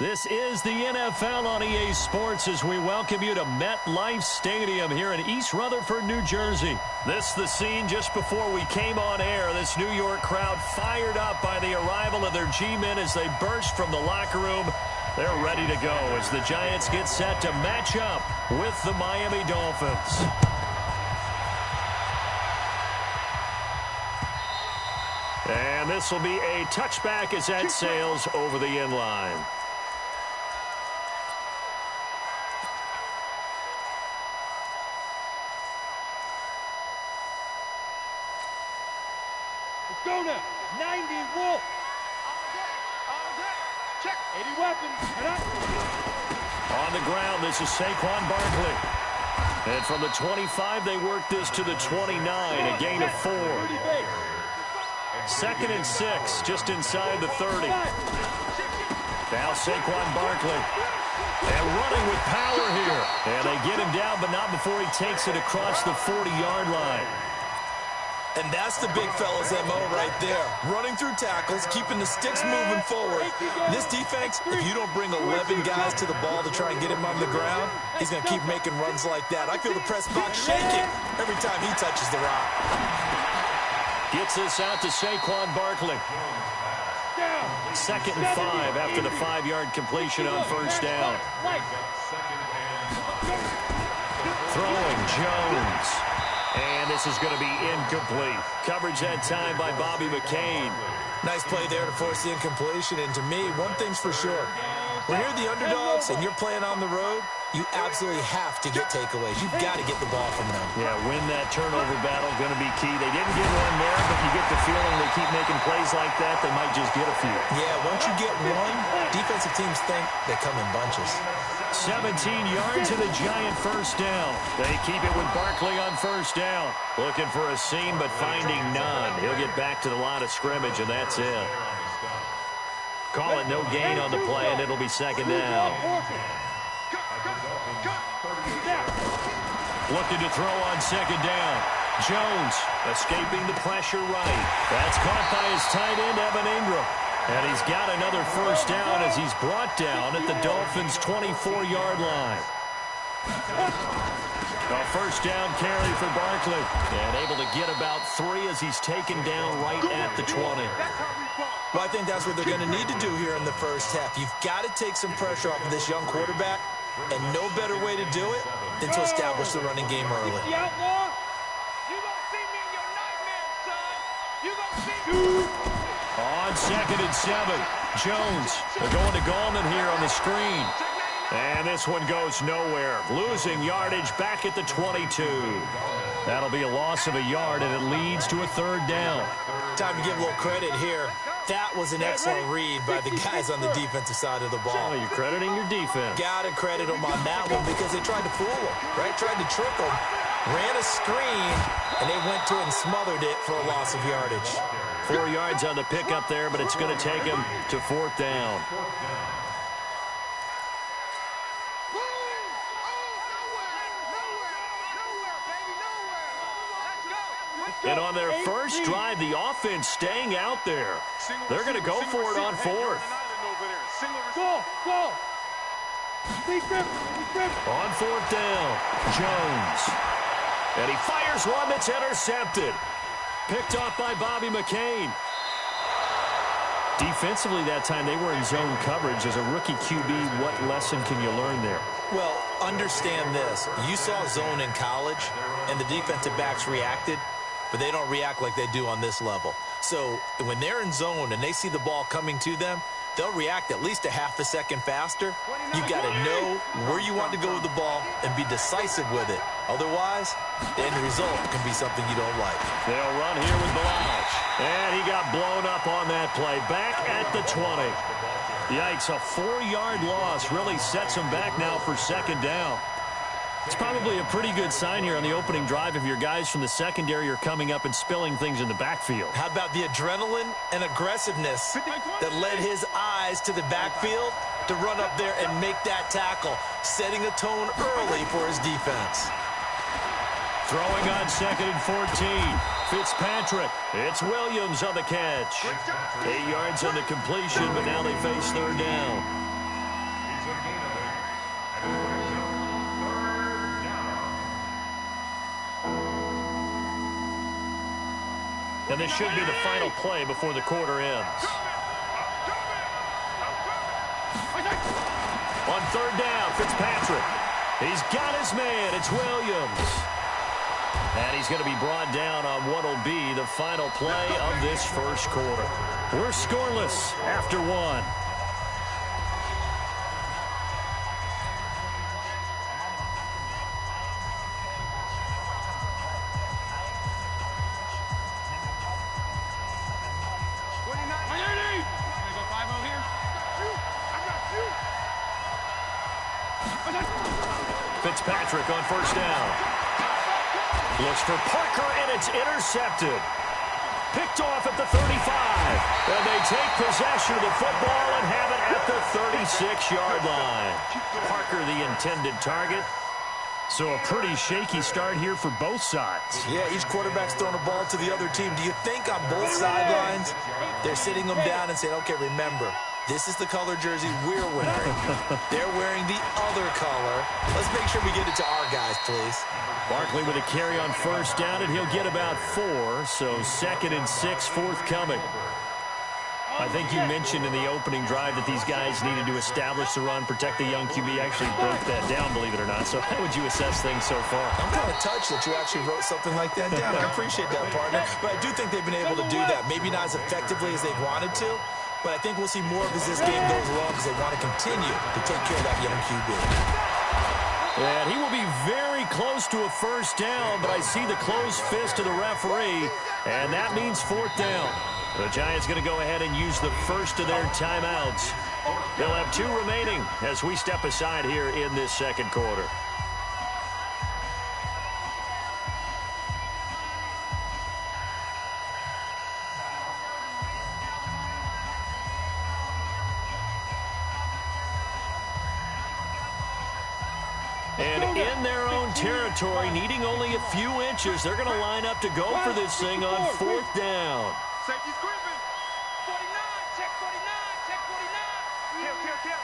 This is the NFL on EA Sports as we welcome you to MetLife Stadium here in East Rutherford, New Jersey. This is the scene just before we came on air. This New York crowd fired up by the arrival of their G-men as they burst from the locker room. They're ready to go as the Giants get set to match up with the Miami Dolphins. And this will be a touchback as that sails over the end line. Go now. 90 Wolf. All day. Check. 80 weapons. On the ground, this is Saquon Barkley. And from the 25, they work this to the 29, a gain of 4. 2nd and 6, just inside the 30. Now Saquon Barkley. And running with power here. And they get him down, but not before he takes it across the 40-yard line. And that's the big fella's MO right there. Running through tackles, keeping the sticks moving forward. This defense, if you don't bring 11 guys to the ball to try and get him on the ground, he's going to keep making runs like that. I feel the press box shaking every time he touches the rock. Gets this out to Saquon Barkley. 2nd and 5 after the 5-yard completion on first down. Throwing Jones. And this is going to be incomplete. Coverage that time by Bobby McCain. Nice play there to force the incompletion. And to me, one thing's for sure. When you're the underdogs and you're playing on the road, you absolutely have to get takeaways. You've got to get the ball from them. Yeah, win that turnover battle, going to be key. They didn't get one there, but you get the feeling they keep making plays like that, they might just get a few. Yeah, once you get one, defensive teams think they come in bunches. 17 yards and a Giant first down. They keep it with Barkley on first down. Looking for a seam, but finding none. He'll get back to the line of scrimmage, and that's it. Call it no gain on the play, and it'll be 2nd down. Looking to throw on 2nd down. Jones escaping the pressure right. That's caught by his tight end, Evan Ingram. And he's got another first down as he's brought down at the Dolphins' 24-yard line. A first down carry for Barkley. And able to get about 3 as he's taken down right at the 20. Well, I think that's what they're going to need to do here in the first half. You've got to take some pressure off of this young quarterback, and no better way to do it than to establish the running game early. On 2nd and 7, Jones. They're going to Gallman here on the screen. And this one goes nowhere. Losing yardage back at the 22. That'll be a loss of a yard, and it leads to a 3rd down. Time to give a little credit here. That was an excellent read by the guys on the defensive side of the ball. Oh, you're crediting your defense. Got to credit them on that one because they tried to fool them, right? Tried to trick them. Ran a screen, and they went to it and smothered it for a loss of yardage. 4 yards on the pickup there, but it's going to take him to 4th down. And on their first drive, the offense staying out there. They're going to go for it on 4th. Go. On 4th down, Jones. And he fires one that's intercepted. Picked off by Bobby McCain. Defensively that time, they were in zone coverage. As a rookie QB, what lesson can you learn there? Well, understand this. You saw zone in college, and the defensive backs reacted, but they don't react like they do on this level. So when they're in zone and they see the ball coming to them, they'll react at least a half a second faster. You've got to know where you want to go with the ball and be decisive with it. Otherwise, the end result can be something you don't like. They'll run here with Balaj. And he got blown up on that play. Back at the 20. Yikes, a 4-yard loss really sets him back now for 2nd down. It's probably a pretty good sign here on the opening drive if your guys from the secondary are coming up and spilling things in the backfield. How about the adrenaline and aggressiveness that led his eyes to the backfield to run up there and make that tackle, setting a tone early for his defense. Throwing on 2nd and 14. Fitzpatrick. It's Williams on the catch. 8 yards on the completion, but now they face 3rd down. And this should be the final play before the quarter ends. On third down, Fitzpatrick. He's got his man. It's Williams. And he's going to be brought down on what will be the final play of this first quarter. We're scoreless after one. Fitzpatrick on first down. Looks for Parker, and it's intercepted. Picked off at the 35. And they take possession of the football and have it at the 36-yard line. Parker, the intended target. So a pretty shaky start here for both sides. Yeah, each quarterback's throwing a ball to the other team. Do you think on both sidelines they're sitting them down and saying, okay, remember, this is the color jersey we're wearing. They're wearing the other color. Let's make sure we get it to our guys, please. Barkley with a carry on first down, and he'll get about 4. So 2nd and 6 forthcoming. I think you mentioned in the opening drive that these guys needed to establish the run, protect the young QB. Actually broke that down, believe it or not. So how would you assess things so far? I'm kind of touched that you actually wrote something like that down. I appreciate that, partner. But I do think they've been able to do that. Maybe not as effectively as they've wanted to. But I think we'll see more of as this game goes along because they want to continue to take care of that young QB. And he will be very close to a first down, but I see the closed fist of the referee, and that means 4th down. The Giants going to go ahead and use the first of their timeouts. They'll have 2 remaining as we step aside here in this second quarter. And in their own territory, needing only a few inches, they're going to line up to go for this thing on 4th down. Safety's creeping. 49, check 49, check 49. Kill.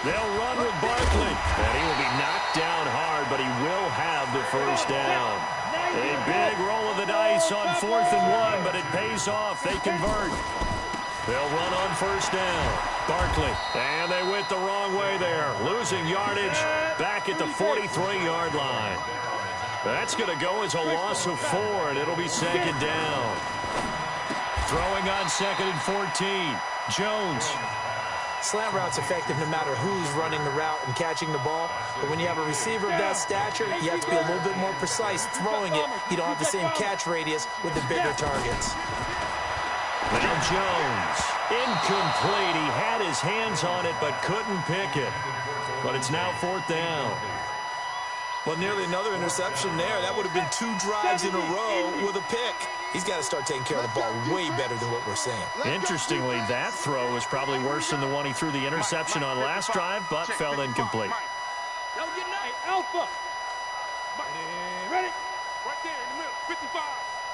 They'll run with Barkley. And he will be knocked down hard, but he will have the first down. A big roll of the dice on 4th and 1, but it pays off. They convert. They'll run on first down. Barkley. And they went the wrong way there. Losing yardage back at the 43-yard line. That's going to go as a loss of 4, and it'll be 2nd down. Throwing on 2nd and 14. Jones. Slant route's effective no matter who's running the route and catching the ball. But when you have a receiver of that stature, you have to be a little bit more precise throwing it. You don't have the same catch radius with the bigger targets. Now Jones, incomplete. He had his hands on it but couldn't pick it. But it's now 4th down. Well, nearly another interception there. That would have been 2 drives in a row with a pick. He's got to start taking care of the ball way better than what we're seeing. Interestingly, that throw was probably worse than the one he threw the interception on last drive, but fell incomplete. Alpha. Ready? Right there in the middle. 55.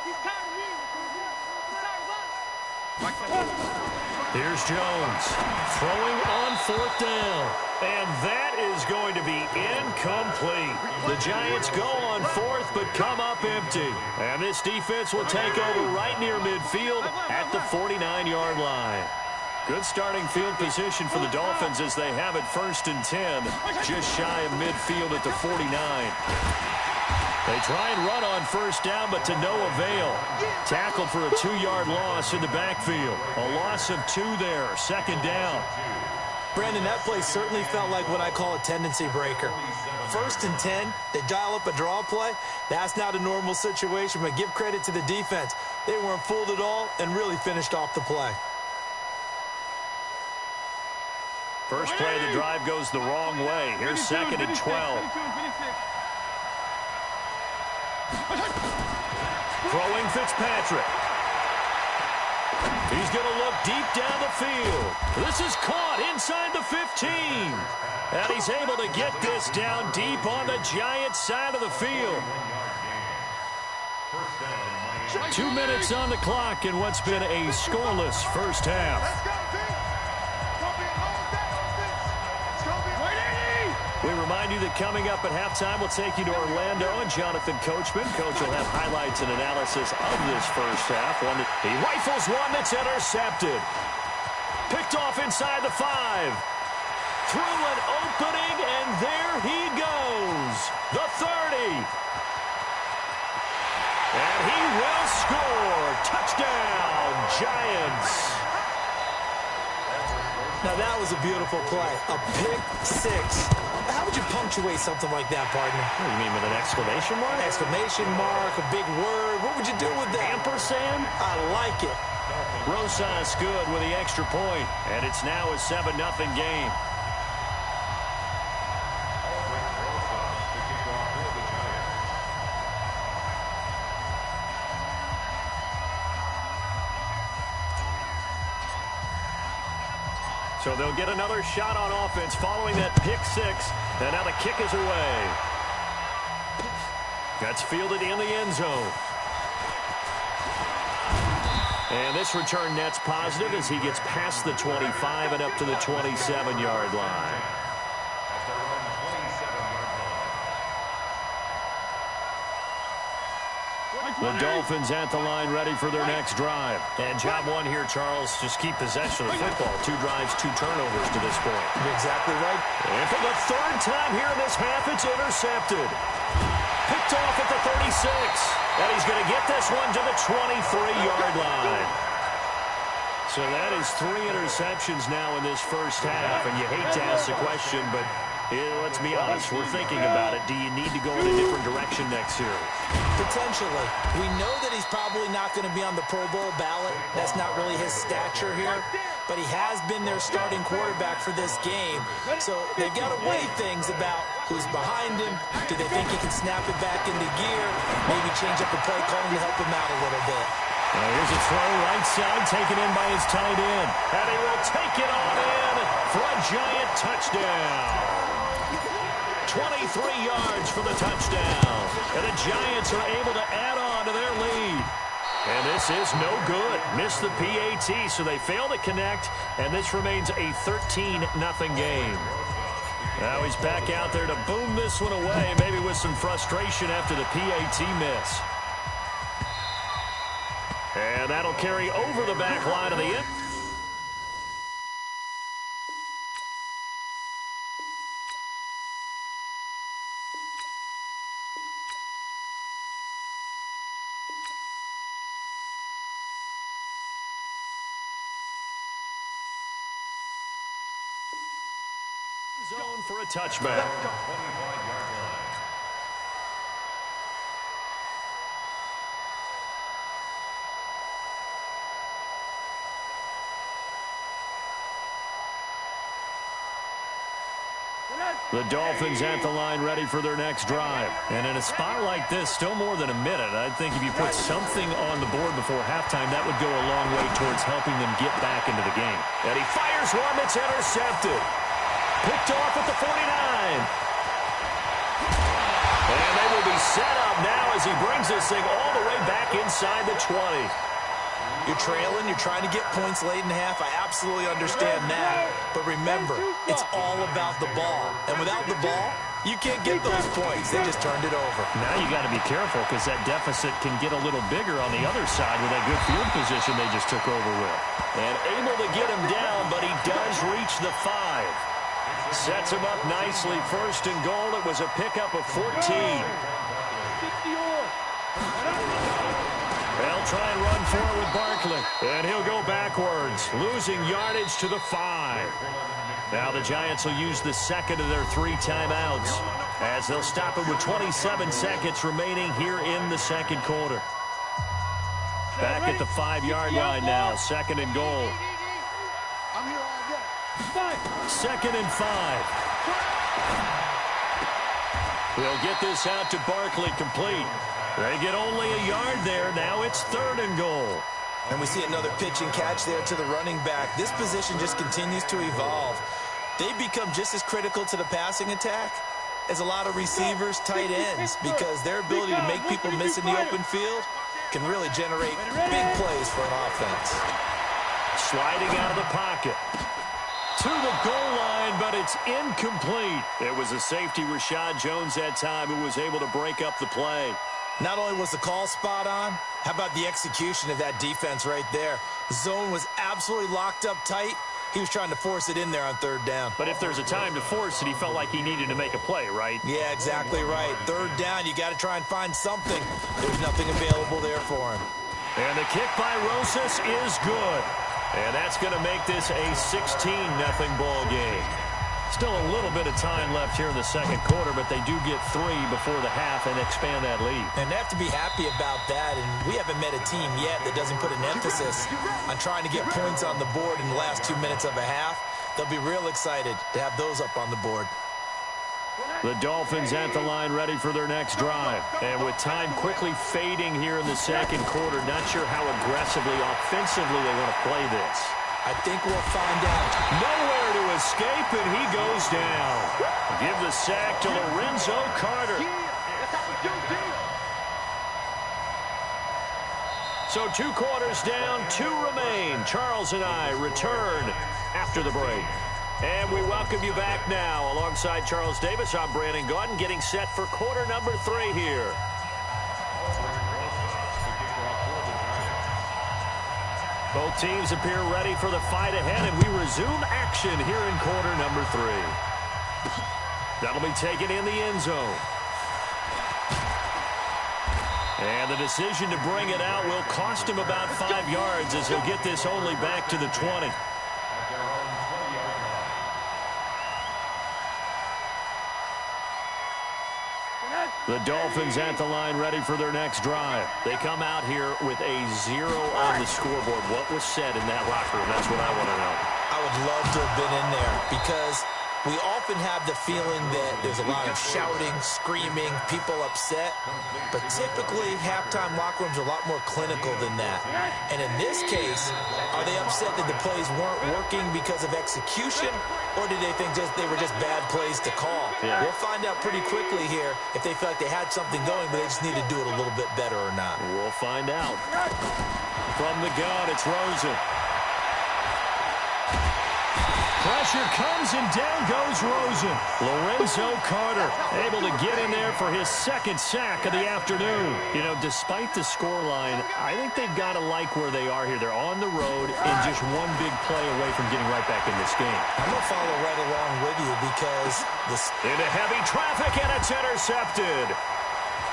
He's tired of me. Here's Jones throwing on 4th down, and that is going to be incomplete. The Giants go on 4th but come up empty, and this defense will take over right near midfield at the 49-yard line. Good starting field position for the Dolphins as they have it 1st and 10, just shy of midfield at the 49. They try and run on first down, but to no avail. Tackled for a 2-yard loss in the backfield. A loss of 2 there, 2nd down. Brandon, that play certainly felt like what I call a tendency breaker. 1st and 10, they dial up a draw play. That's not a normal situation, but give credit to the defense. They weren't fooled at all and really finished off the play. First play of the drive goes the wrong way. Here's 2nd and 12. Throwing Fitzpatrick. He's going to look deep down the field. This is caught inside the 15. And he's able to get this down deep on the Giants' side of the field. 2 minutes on the clock in what's been a scoreless first half. We remind you that coming up at halftime, we'll take you to Orlando and Jonathan Coachman. Coach will have highlights and analysis of this first half. He rifles one that's intercepted. Picked off inside the 5. Through an opening, and there he goes. The 30. And he will score. Touchdown, Giants. Now, that was a beautiful play. A pick 6. How would you punctuate something like that, partner? What do you mean, with an exclamation mark? Exclamation mark, a big word. What would you do with that? Ampersand? I like it. Rosas good with the extra point, and it's now a 7-0 game. So they'll get another shot on offense following that pick 6, and now the kick is away. That's fielded in the end zone. And this return net's positive as he gets past the 25 and up to the 27-yard line. The Dolphins at the line ready for their next drive. And job one here, Charles, just keep possession of the football. 2 drives, 2 turnovers to this point. You're exactly right. And for the 3rd time here in this half, it's intercepted. Picked off at the 36. And he's going to get this one to the 23-yard line. So that is 3 interceptions now in this first half. And you hate to ask the question, but let's be honest, we're thinking about it. Do you need to go in a different direction next year? Potentially. We know that he's probably not going to be on the Pro Bowl ballot. That's not really his stature here. But he has been their starting quarterback for this game. So they've got to weigh things about who's behind him. Do they think he can snap it back into gear? Maybe change up the play calling to help him out a little bit. Here's a throw right side, taken in by his tight end. And he will take it on in for a Giant touchdown. 23 yards for the touchdown. And the Giants are able to add on to their lead. And this is no good. Missed the PAT, so they fail to connect. And this remains a 13-0 game. Now he's back out there to boom this one away, maybe with some frustration after the PAT miss. And that'll carry over the back line of the end. Zone for a touchback. The Dolphins at the line ready for their next drive. And in a spot like this, still more than a minute, I think if you put something on the board before halftime, that would go a long way towards helping them get back into the game. And he fires one that's intercepted. Picked off at the 49. And they will be set up now as he brings this thing all the way back inside the 20. You're trailing, you're trying to get points late in the half. I absolutely understand that. But remember, it's all about the ball. And without the ball, you can't get those points. They just turned it over. Now you got to be careful because that deficit can get a little bigger on the other side with that good field position they just took over with. And able to get him down, but he does reach the 5. Sets him up nicely. 1st and goal. It was a pickup of 14. They'll try and run forward with Barkley. And he'll go backwards, losing yardage to the 5. Now the Giants will use the 2nd of their 3 timeouts as they'll stop it with 27 seconds remaining here in the 2nd quarter. Back at the 5-yard line now, 2nd and goal. I'm here all day. 2nd and 5. They'll get this out to Barkley, complete. They get only a yard there. Now it's 3rd and goal. And we see another pitch and catch there to the running back. This position just continues to evolve. They become just as critical to the passing attack as a lot of receivers, tight ends, because their ability to make people miss in the open field can really generate big plays for an offense. Sliding out of the pocket. to the goal line, but it's incomplete. It was a safety, Rashad Jones, that time, who was able to break up the play. Not only was the call spot on, how about the execution of that defense right there? Zone was absolutely locked up tight. He was trying to force it in there on third down. But if there's a time to force it, he felt like he needed to make a play, right? Yeah, exactly right. Third down, you got to try and find something. There's nothing available there for him. And the kick by Rosas is good. And that's going to make this a 16-0 ball game. Still a little bit of time left here in the second quarter, but they do get 3 before the half and expand that lead. And they have to be happy about that, and we haven't met a team yet that doesn't put an emphasis on trying to get points on the board in the last 2 minutes of a half. They'll be real excited to have those up on the board. The Dolphins at the line ready for their next drive. And with time quickly fading here in the second quarter, not sure how aggressively, offensively they want to play this. I think we'll find out. Nowhere to escape, and he goes down. Give the sack to Lorenzo Carter. So 2 quarters down, 2 remain. Charles and I return after the break. And we welcome you back now. Alongside Charles Davis, I'm Brandon Gaudin, getting set for quarter number 3 here. Both teams appear ready for the fight ahead, and we resume action here in quarter number 3. That'll be taken in the end zone. And the decision to bring it out will cost him about 5 yards as he'll get this only back to the 20. The Dolphins at the line ready for their next drive. They come out here with a 0 on the scoreboard. What was said in that locker room? That's what I want to know. I would love to have been in there because we often have the feeling that there's a lot of shouting, screaming, people upset. But typically, halftime locker rooms are a lot more clinical than that. And in this case, are they upset that the plays weren't working because of execution? Or did they think they were just bad plays to call? Yeah. We'll find out pretty quickly here if they feel like they had something going, but they just need to do it a little bit better or not. We'll find out. From the gun, it's Rosen. Pressure comes, and down goes Rosen. Lorenzo Carter able to get in there for his second sack of the afternoon. You know, despite the scoreline, I think they've got to like where they are here. They're on the road and just one big play away from getting right back in this game. I'm going to follow right along with you because into heavy traffic, and it's intercepted.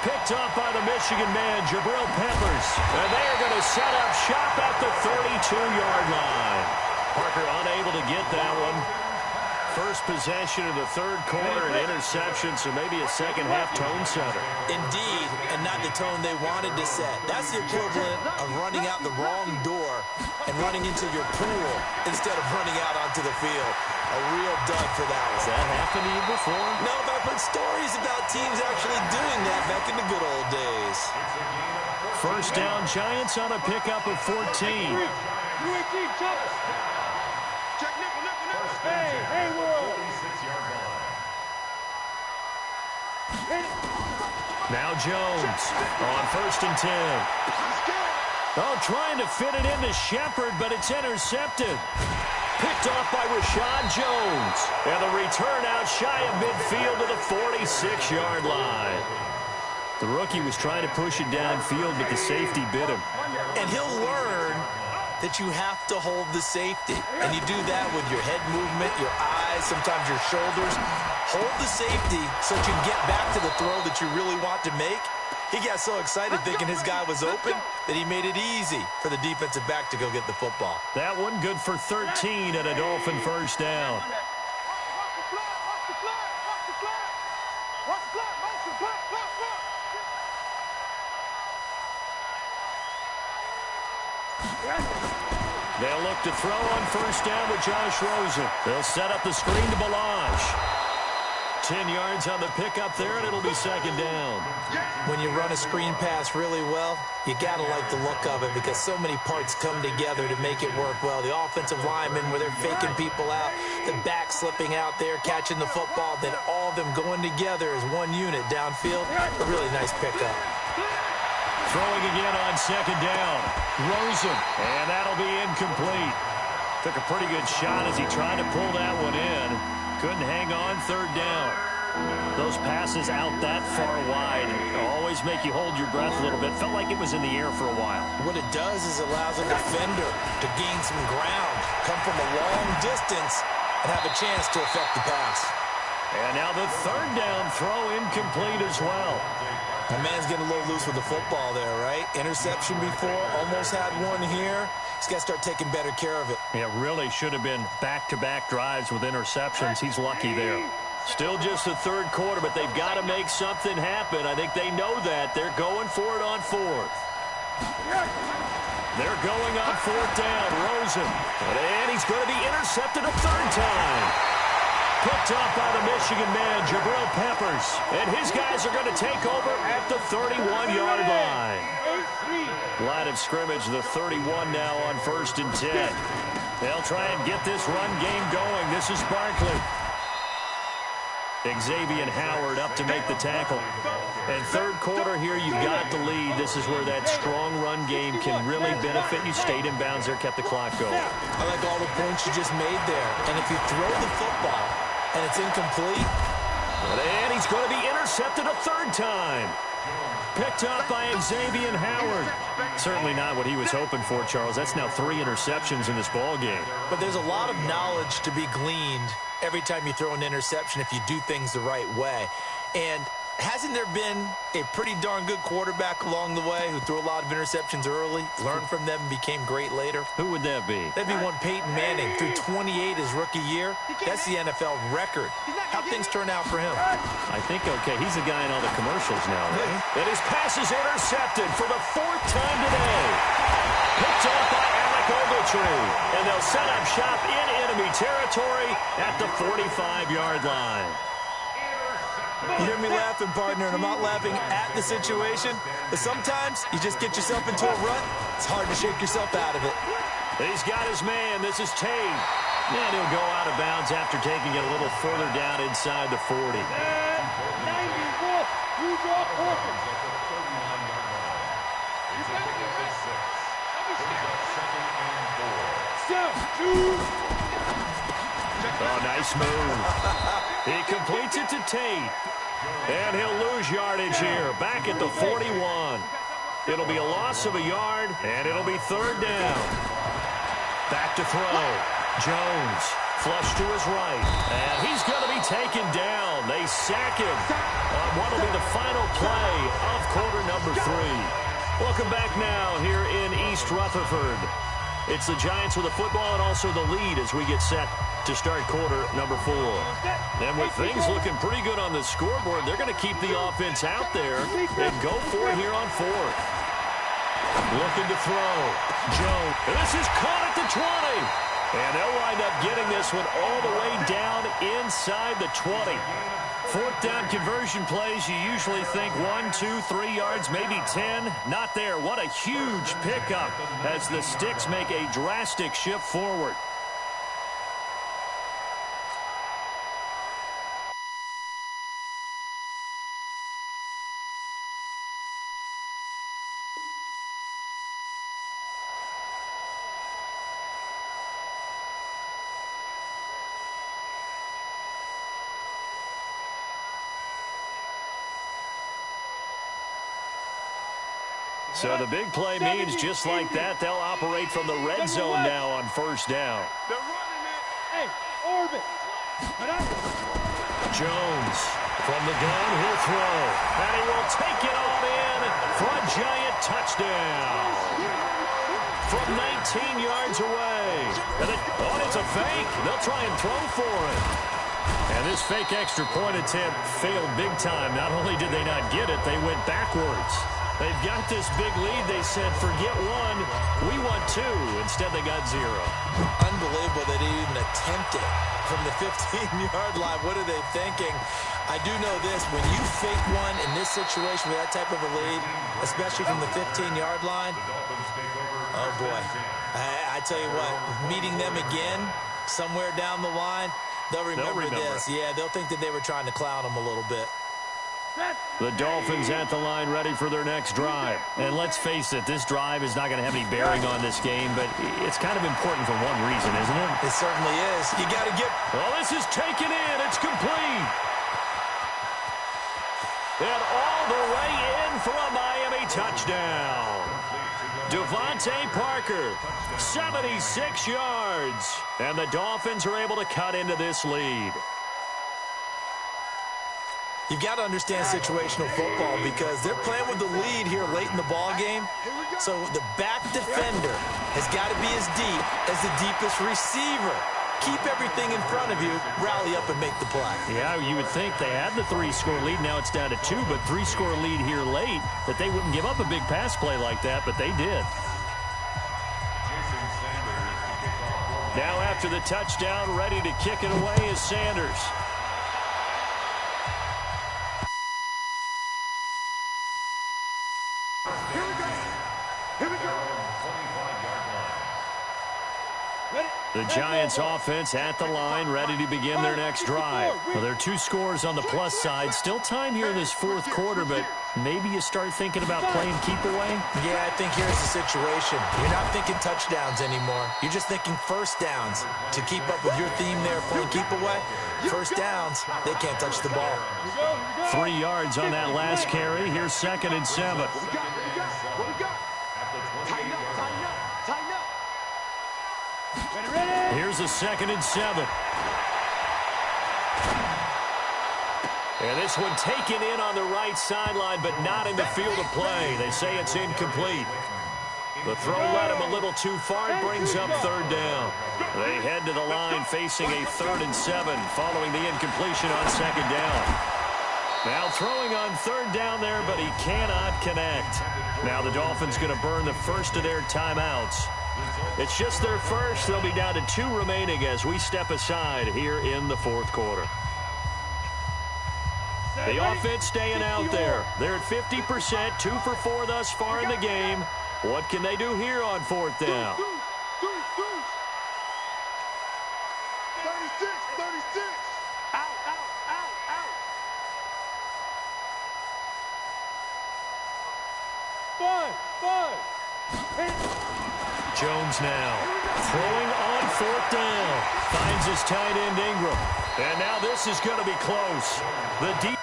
Picked up by the Michigan man, Jabril Peppers. And they're going to set up shop at the 32-yard line. Parker unable to get that one. First possession of the third quarter, an interception, so maybe a second-half tone setter. Indeed, and not the tone they wanted to set. That's the equivalent of running out the wrong door and running into your pool instead of running out onto the field. A real dud for that one. Has that happened to you before? No, but I've heard stories about teams actually doing that back in the good old days. First down, Giants on a pickup of 14. UAT, chopper. Check nickel. Hey, Will. Now Jones on 1st and 10. Oh, trying to fit it into Shepard, but it's intercepted. Picked off by Rashad Jones. And the return out shy of midfield to the 46-yard line. The rookie was trying to push it downfield, but the safety bit him. And he'll learn that you have to hold the safety. And you do that with your head movement, your eyes, sometimes your shoulders. Hold the safety so that you can get back to the throw that you really want to make. He got so excited thinking his guy was open that he made it easy for the defensive back to go get the football. That one good for 13 and a Dolphin first down. They'll look to throw on first down with Josh Rosen. They'll set up the screen to Ballage. 10 yards on the pickup there, and it'll be second down. When you run a screen pass really well, you got to like the look of it because so many parts come together to make it work well. The offensive linemen, where they're faking people out, the back slipping out there, catching the football, then all of them going together as one unit downfield. A really nice pickup. Throwing again on second down. Rosen, and that'll be incomplete. Took a pretty good shot as he tried to pull that one in. Couldn't hang on third down. Those passes out that far wide always make you hold your breath a little bit. Felt like it was in the air for a while. What it does is allows a defender to gain some ground, come from a long distance, and have a chance to affect the pass. And now the third down throw incomplete as well. The man's getting a little loose with the football there, right? Interception before, almost had one here. He's got to start taking better care of it. Yeah, really should have been back-to-back drives with interceptions. He's lucky there. Still just the third quarter, but they've got to make something happen. I think they know that. They're going for it on fourth. They're going on fourth down. Rosen. And he's going to be intercepted a third time. Picked up by the Michigan man, Jabril Peppers. And his guys are going to take over at the 31-yard line. Line of scrimmage, the 31 now on 1st and 10. They'll try and get this run game going. This is Barkley. Xavier Howard up to make the tackle. And third quarter here, you've got the lead. This is where that strong run game can really benefit you. Stayed in bounds there, kept the clock going. I like all the points you just made there. And if you throw the football and it's incomplete. And he's going to be intercepted a third time. Picked up by Xavier Howard. Certainly not what he was hoping for, Charles. That's now 3 interceptions in this ball game. But there's a lot of knowledge to be gleaned every time you throw an interception if you do things the right way. And hasn't there been a pretty darn good quarterback along the way who threw a lot of interceptions early, learned from them, and became great later? Who would that be? That'd be one Peyton Manning, threw 28 his rookie year. That's the NFL record. How'd things turn out for him? I think okay. He's the guy in all the commercials now, right? And his pass is intercepted for the 4th time today. Picked off by Alec Ogletree. And they'll set up shop in enemy territory at the 45-yard line. You hear me laughing, partner, and I'm not laughing at the situation, but sometimes you just get yourself into a rut. It's hard to shake yourself out of it. He's got his man. This is Tate. And he'll go out of bounds after taking it a little further down inside the 40. 94, you draw perfect. Oh, nice move. He completes it to Tate. And he'll lose yardage here. Back at the 41. It'll be a loss of a yard, and it'll be third down. Back to throw. Jones, flush to his right. And he's going to be taken down. They sack him on what will be the final play of quarter number 3. Welcome back now here in East Rutherford. It's the Giants with the football and also the lead as we get set to start quarter number 4. And with things looking pretty good on the scoreboard, they're going to keep the offense out there and go for it here on 4th. Looking to throw. Jones. And this is caught at the 20. And they'll wind up getting this one all the way down inside the 20. 4th down conversion plays, you usually think 1, 2, 3 yards, maybe 10. Not there. What a huge pickup as the Sticks make a drastic shift forward. So the big play means just like that, they'll operate from the red zone now on 1st down. They're running it. Hey, orbit. Jones from the gun, he'll throw. And he will take it all in for a giant touchdown. From 19 yards away. And it's a fake. They'll try and throw for it. And this fake extra point attempt failed big time. Not only did they not get it, they went backwards. They've got this big lead. They said, forget 1, we want 2. Instead, they got 0. Unbelievable that he even attempted from the 15-yard line. What are they thinking? I do know this. When you fake one in this situation with that type of a lead, especially from the 15-yard line, oh, boy. I tell you what, meeting them again somewhere down the line, they'll remember this. Yeah, they'll think that they were trying to clown them a little bit. The Dolphins at the line ready for their next drive. And let's face it, this drive is not going to have any bearing on this game, but it's kind of important for one reason, isn't it? It certainly is. You got to get... Well, this is taken in. It's complete. And all the way in for a Miami touchdown. Devontae Parker, 76 yards. And the Dolphins are able to cut into this lead. You've got to understand situational football because they're playing with the lead here late in the ball game. So the back defender has got to be as deep as the deepest receiver. Keep everything in front of you, rally up and make the play. Yeah, you would think they had the 3-score lead. Now it's down to 2, but 3-score lead here late, that they wouldn't give up a big pass play like that, but they did. Now after the touchdown, ready to kick it away is Sanders. The Giants offense at the line, ready to begin their next drive. Well, there are 2 scores on the plus side. Still time here in this fourth quarter, but maybe you start thinking about playing keep away? Yeah, I think here's the situation. You're not thinking touchdowns anymore. You're just thinking first downs. To keep up with your theme there, playing keep away, first downs, they can't touch the ball. 3 yards on that last carry. Here's 2nd and 7. What we got? Tighten up. Here's a 2nd and 7. And this one taken in on the right sideline, but not in the field of play. They say it's incomplete. The throw led him a little too far. It brings up 3rd down. They head to the line facing a 3rd and 7 following the incompletion on 2nd down. Now throwing on 3rd down there, but he cannot connect. Now the Dolphins going to burn the first of their timeouts. It's just their first. They'll be down to 2 remaining as we step aside here in the fourth quarter. The offense staying out there. They're at 50%, 2 for 4 thus far in the game. What can they do here on 4th down? 36. Out. Five. Jones now throwing on 4th down. Finds his tight end Ingram. And now this is going to be close. The deep.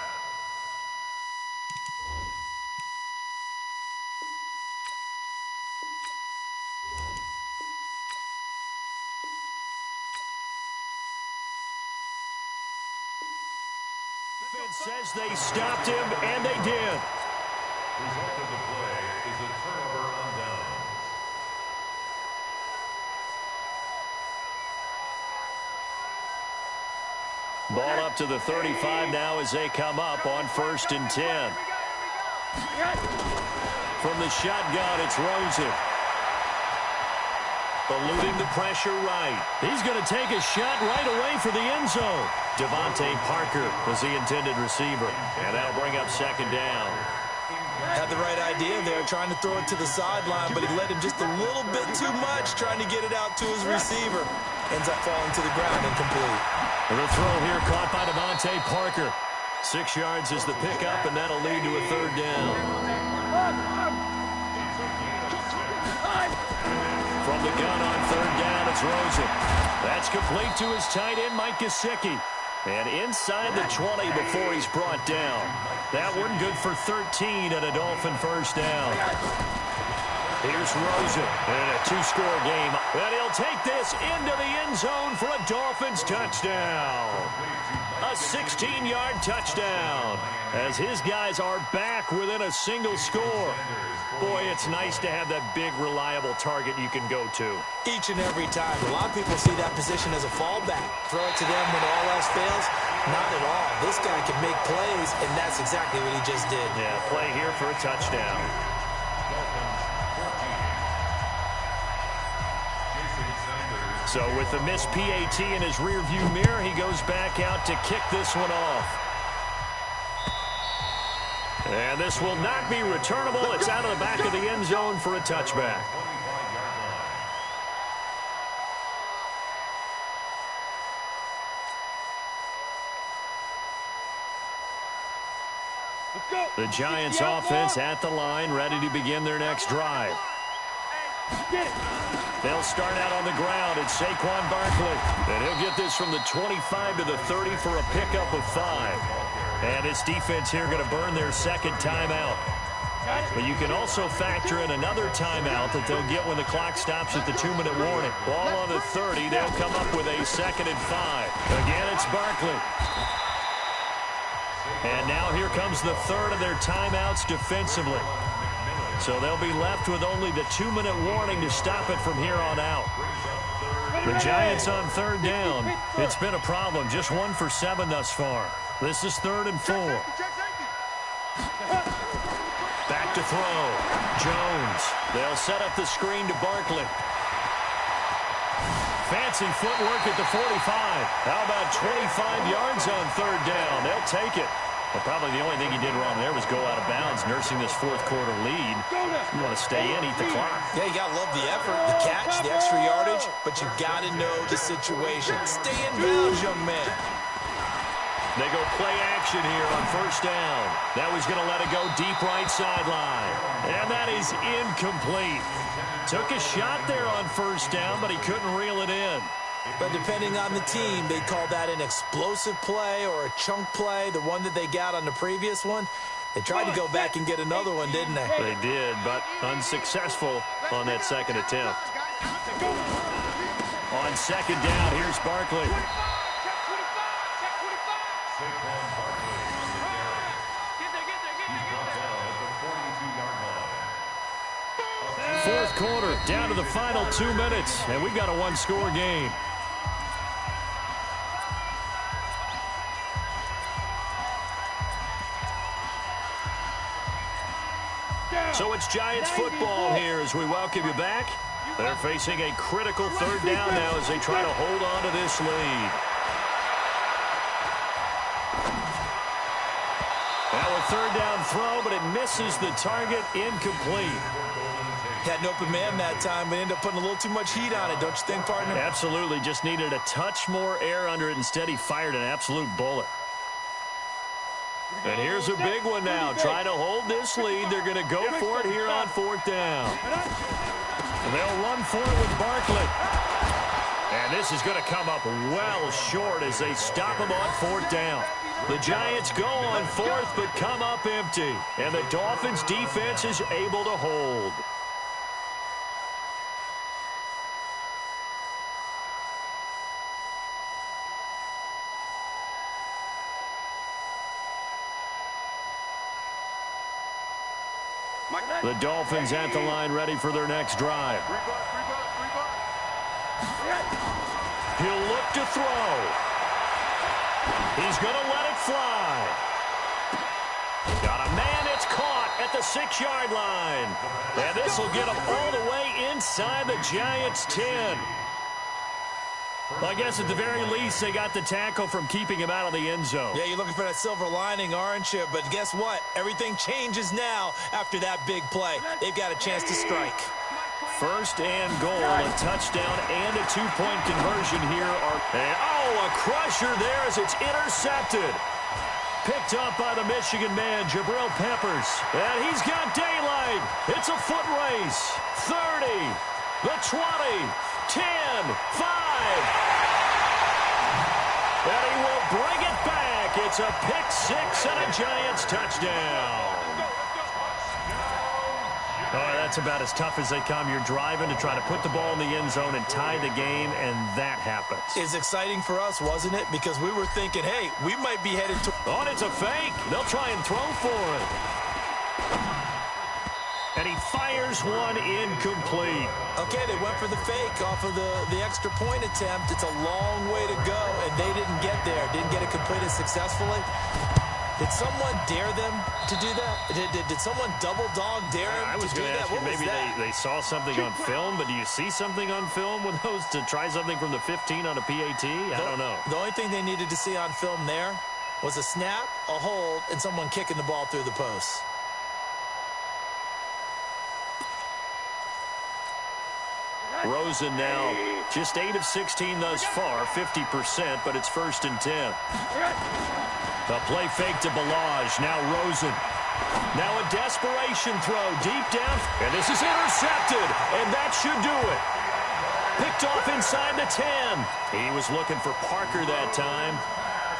Says they stopped him, and they did. Result of the play is a turnover on downs. Ball up to the 35 now as they come up on 1st and 10. From the shotgun, it's Rosen. Eluding the pressure right. He's going to take a shot right away for the end zone. Devontae Parker was the intended receiver. And that'll bring up 2nd down. Had the right idea there, trying to throw it to the sideline, but he led him just a little bit too much, trying to get it out to his receiver. Ends up falling to the ground incomplete. The throw here caught by Devontae Parker. 6 yards is the pickup, and that'll lead to a 3rd down. From the gun on 3rd down, it's Rosen. That's complete to his tight end, Mike Gesicki. And inside the 20 before he's brought down. That one good for 13 and a Dolphin first down. Here's Rosen in a 2-score game. And he'll take this into the end zone for a Dolphins touchdown. A 16-yard touchdown as his guys are back within a single score. Boy, it's nice to have that big, reliable target you can go to. Each and every time. A lot of people see that position as a fallback. Throw it to them when all else fails. Not at all. This guy can make plays, and that's exactly what he just did. Yeah, play here for a touchdown. So with the missed PAT in his rearview mirror, he goes back out to kick this one off. And this will not be returnable. It's out of the back of the end zone for a touchback. Let's go. The Giants offense at the line, ready to begin their next drive. Get it. They'll start out on the ground. It's Saquon Barkley. And he'll get this from the 25 to the 30 for a pickup of 5. And this defense here going to burn their second timeout. But you can also factor in another timeout that they'll get when the clock stops at the 2-minute warning. Ball on the 30. They'll come up with a 2nd and 5. Again, it's Barkley. And now here comes the third of their timeouts defensively. So they'll be left with only the 2-minute warning to stop it from here on out. The Giants on 3rd down. It's been a problem. Just 1 for 7 thus far. This is 3rd and 4. Back to throw. Jones. They'll set up the screen to Barkley. Fancy footwork at the 45. How about 25 yards on 3rd down? They'll take it. Well, probably the only thing he did wrong there was go out of bounds, nursing this 4th quarter lead. You want to stay in, eat the clock. Yeah, you got to love the effort, the catch, the extra yardage, but you got to know the situation. Stay in bounds, young man. They go play action here on 1st down. Now he's going to let it go deep right sideline. And that is incomplete. Took a shot there on 1st down, but he couldn't reel it in. But depending on the team, they call that an explosive play or a chunk play, the one that they got on the previous one. They tried to go back and get another one, didn't they? They did, but unsuccessful on that 2nd attempt. On 2nd down, here's Barkley. Fourth quarter, down to the final 2 minutes, and we've got a 1-score game. So it's Giants football here as we welcome you back. They're facing a critical 3rd down now as they try to hold on to this lead. Now a 3rd down throw, but it misses the target, incomplete. Had an open man that time, but ended up putting a little too much heat on it, don't you think, partner? Absolutely, just needed a touch more air under it. Instead, he fired an absolute bullet. And here's a big one now. Try to hold this lead. They're going to go for it here on 4th down. And they'll run for it with Barkley. And this is going to come up well short as they stop him on 4th down. The Giants go on 4th, but come up empty. And the Dolphins' defense is able to hold. The Dolphins at the line, ready for their next drive. He'll look to throw. He's going to let it fly. Got a man. It's caught at the 6-yard line. And this will get him all the way inside the Giants' 10. Well, I guess at the very least, they got the tackle from keeping him out of the end zone. Yeah, you're looking for that silver lining, aren't you? But guess what? Everything changes now after that big play. They've got a chance to strike. 1st and goal, a touchdown and a 2-point conversion here. A crusher there as it's intercepted. Picked up by the Michigan man, Jabril Peppers. And he's got daylight. It's a foot race. 30, the 20, 10, 5. And he will bring it back. It's a pick 6 and a Giants touchdown. Oh, that's about as tough as they come. You're driving to try to put the ball in the end zone and tie the game, and that happens. It's exciting for us, wasn't it? Because we were thinking, hey, we might be headed to... Oh, and it's a fake. They'll try and throw for it. And he fires one incomplete. Okay, they went for the fake off of the extra point attempt. It's a long way to go, and they didn't get there. Didn't get it completed successfully. Did someone dare them to do that? Did someone double dog dare them to do that? I was going to ask you, maybe they saw something on film, but do you see something on film with those to try something from the 15 on a PAT? I don't know. The only thing they needed to see on film there was a snap, a hold, and someone kicking the ball through the post. Rosen now just 8 of 16 thus far, 50%, but it's 1st and 10. A play fake to Balaj. Now Rosen. Now a desperation throw deep down. And this is intercepted. And that should do it. Picked off inside the 10. He was looking for Parker that time.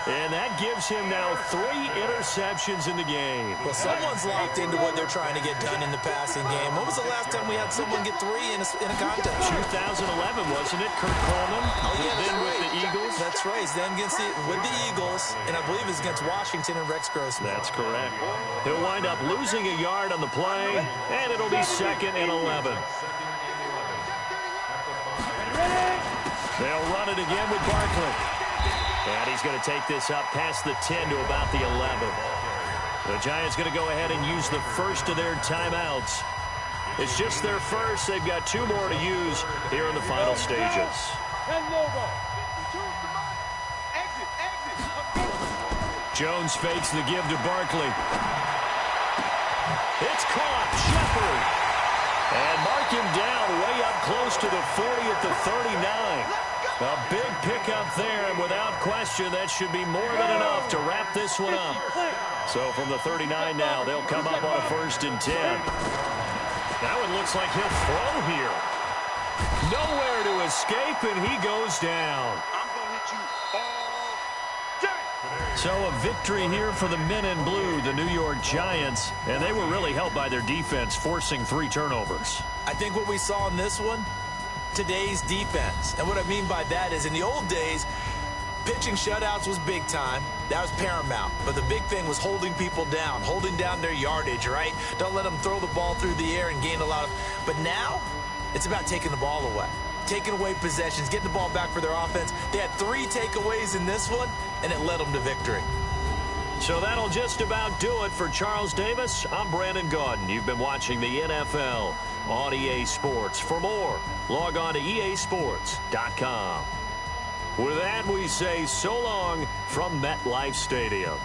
And that gives him now 3 interceptions in the game. Well, someone's locked into what they're trying to get done in the passing game. When was the last time we had someone get 3 in a contest? 2011, wasn't it? Kurt Coleman. Oh, yeah, that's then right. With the Eagles. That's right. Then with the Eagles, and I believe it's against Washington and Rex Grossman. That's correct. He'll wind up losing a yard on the play, and it'll be 2nd and 11. They'll run it again with Barkley. And he's going to take this up past the 10 to about the 11. The Giants going to go ahead and use the first of their timeouts. It's just their first. They've got 2 more to use here in the final stages. Jones fakes the give to Barkley. It's caught. Shepard. And mark him down way up close to the 40 at the 39. A big pickup there, and without question, that should be more than enough to wrap this one up. So from the 39 now, they'll come up on a 1st and 10. Now it looks like he'll throw here. Nowhere to escape, and he goes down. I'm going to hit you all day. So a victory here for the men in blue, the New York Giants, and they were really helped by their defense, forcing 3 turnovers. I think what we saw in this one, today's defense. And what I mean by that is in the old days, pitching shutouts was big time. That was paramount. But the big thing was holding people down, holding down their yardage, right? Don't let them throw the ball through the air and gain a lot of... But now, it's about taking the ball away. Taking away possessions, getting the ball back for their offense. They had 3 takeaways in this one, and it led them to victory. So that'll just about do it for Charles Davis. I'm Brandon Gaudin. You've been watching the NFL on EA Sports. For more, log on to easports.com. With that, we say so long from MetLife Stadium.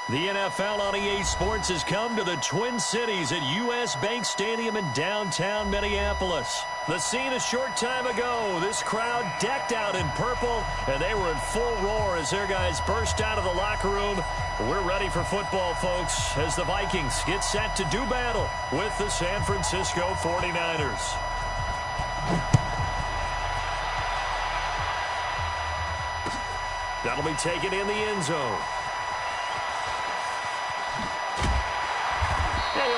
The NFL on EA Sports has come to the Twin Cities at U.S. Bank Stadium in downtown Minneapolis. The scene a short time ago, this crowd decked out in purple, and they were in full roar as their guys burst out of the locker room. We're ready for football, folks, as the Vikings get set to do battle with the San Francisco 49ers. That'll be taken in the end zone.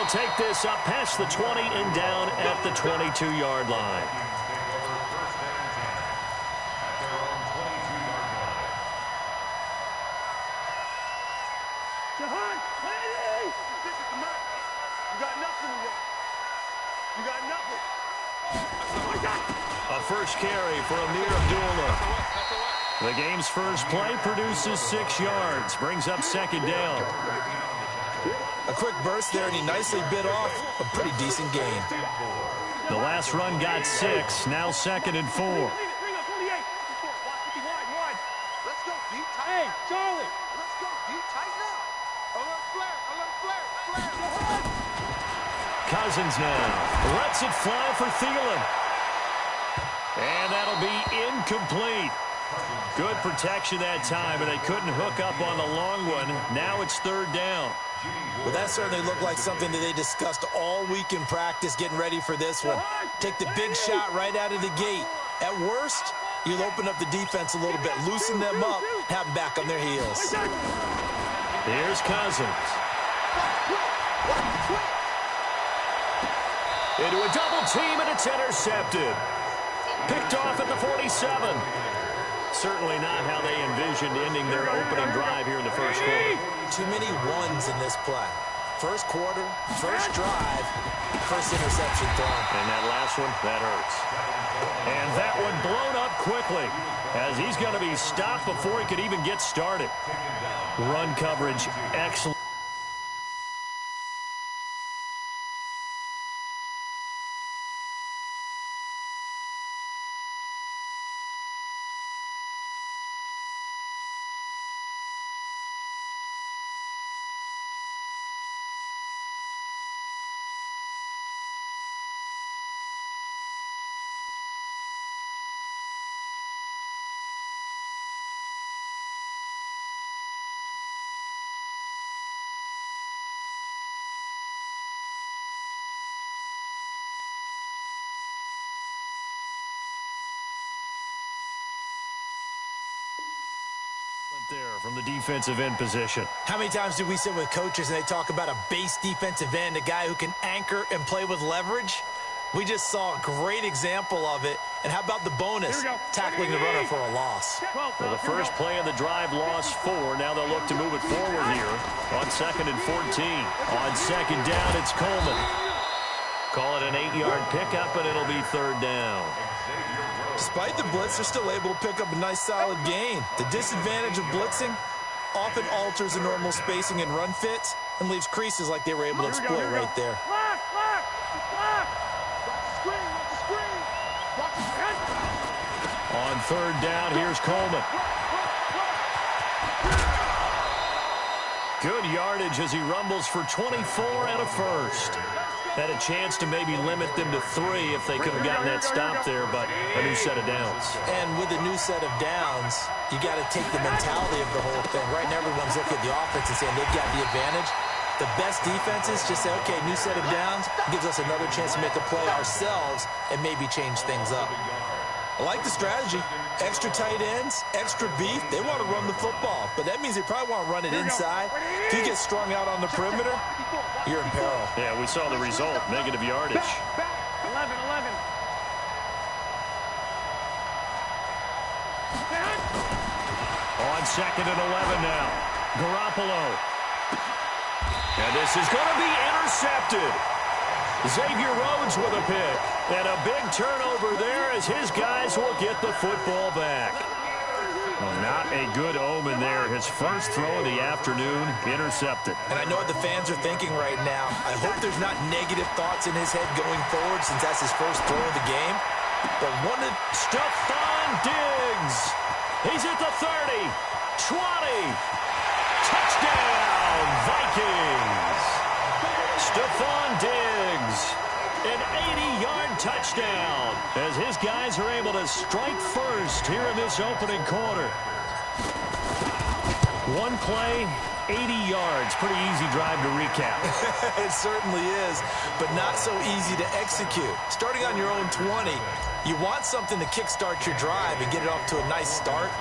They'll take this up past the 20 and down at the 22-yard line. A first carry for Amir Abdullah. The game's first play produces 6 yards, brings up second down. A quick burst there, and he nicely bit off a pretty decent gain. The last run got 6, now second and 4. Hey, Charlie. Let's go, deep, tighten up. Alert flare. Cousins now lets it fly for Thielen. And that'll be incomplete. Good protection that time, and they couldn't hook up on the long one. Now it's third down. Well, that certainly looked like something that they discussed all week in practice, getting ready for this one. Take the big shot right out of the gate. At worst, you'll open up the defense a little bit, loosen them up, have them back on their heels. Here's Cousins. Into a double team, and it's intercepted. Picked off at the 47. Certainly not how they envisioned ending their opening drive here in the first quarter. Too many ones in this play. First quarter, first drive, first interception thrown. And that last one, that hurts. And that one blown up quickly as he's going to be stopped before he could even get started. Run coverage, excellent. There from the defensive end position. How many times do we sit with coaches and they talk about a base defensive end, a guy who can anchor and play with leverage? We just saw a great example of it. And how about the bonus? Tackling the runner for a loss. Well, the first play of the drive lost 4. Now they'll look to move it forward here on 2nd and 14. On second down, it's Coleman. Call it an 8-yard pickup, and it'll be third down. Despite the blitz, they're still able to pick up a nice solid gain. The disadvantage of blitzing often alters the normal spacing and run fits and leaves creases like they were able to exploit right there. On third down, here's Coleman. Good yardage as he rumbles for 24 and a first. Had a chance to maybe limit them to 3 if they could have gotten that stop there, but a new set of downs. And with a new set of downs, you got to take the mentality of the whole thing. Right now, everyone's looking at the offense and saying they've got the advantage. The best defenses just say, okay, new set of downs, gives us another chance to make a play ourselves and maybe change things up. I like the strategy. Extra tight ends, extra beef. They want to run the football, but that means they probably want to run it inside. If you get strung out on the perimeter, you're in peril. Yeah, we saw the result, negative yardage. 11. On 2nd and 11 now. Garoppolo. And this is going to be intercepted. Xavier Rhodes with a pick. And a big turnover there as his guys will get the football back. Well, not a good omen there. His first throw of the afternoon, intercepted. And I know what the fans are thinking right now. I hope there's not negative thoughts in his head going forward since that's his first throw of the game. But one of Stephon Diggs. He's at the 30, 20. Touchdown, Vikings. Stephon Diggs. An 80-yard touchdown as his guys are able to strike first here in this opening quarter. One play, 80 yards. Pretty easy drive to recap. It certainly is, but not so easy to execute. Starting on your own 20, you want something to kickstart your drive and get it off to a nice start.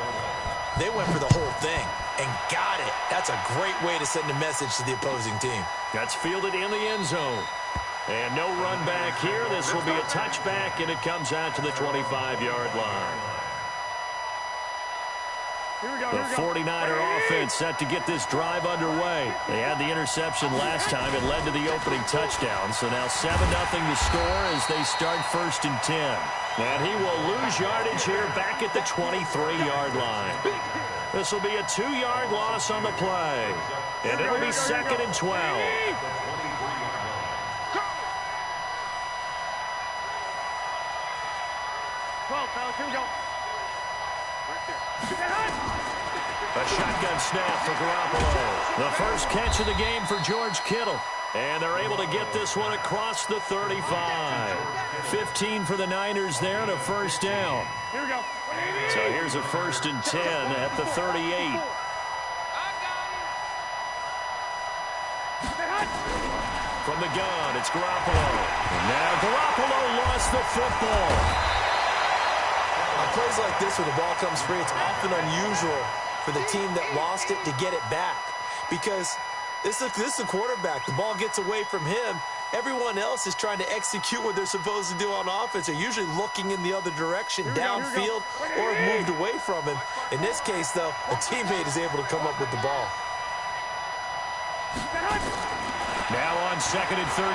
They went for the whole thing and got it. That's a great way to send a message to the opposing team. That's fielded in the end zone. And no run back here. This will be a touchback, and it comes out to the 25-yard line. The 49er offense set to get this drive underway. They had the interception last time. It led to the opening touchdown. So now 7-0 to score as they start 1st and 10. And he will lose yardage here back at the 23-yard line. This will be a 2-yard loss on the play. And it'll be 2nd and 12. Here we go. A shotgun snap for Garoppolo. The first catch of the game for George Kittle. And they're able to get this one across the 35. 15 for the Niners there and a first down. Here we go. So here's a 1st and 10 at the 38. From the gun, it's Garoppolo. And now Garoppolo lost the football. On plays like this where the ball comes free, it's often unusual for the team that lost it to get it back. Because this is the quarterback. The ball gets away from him. Everyone else is trying to execute what they're supposed to do on offense. They're usually looking in the other direction, downfield, or have moved away from him. In this case, though, a teammate is able to come up with the ball. Now on 2nd and 13.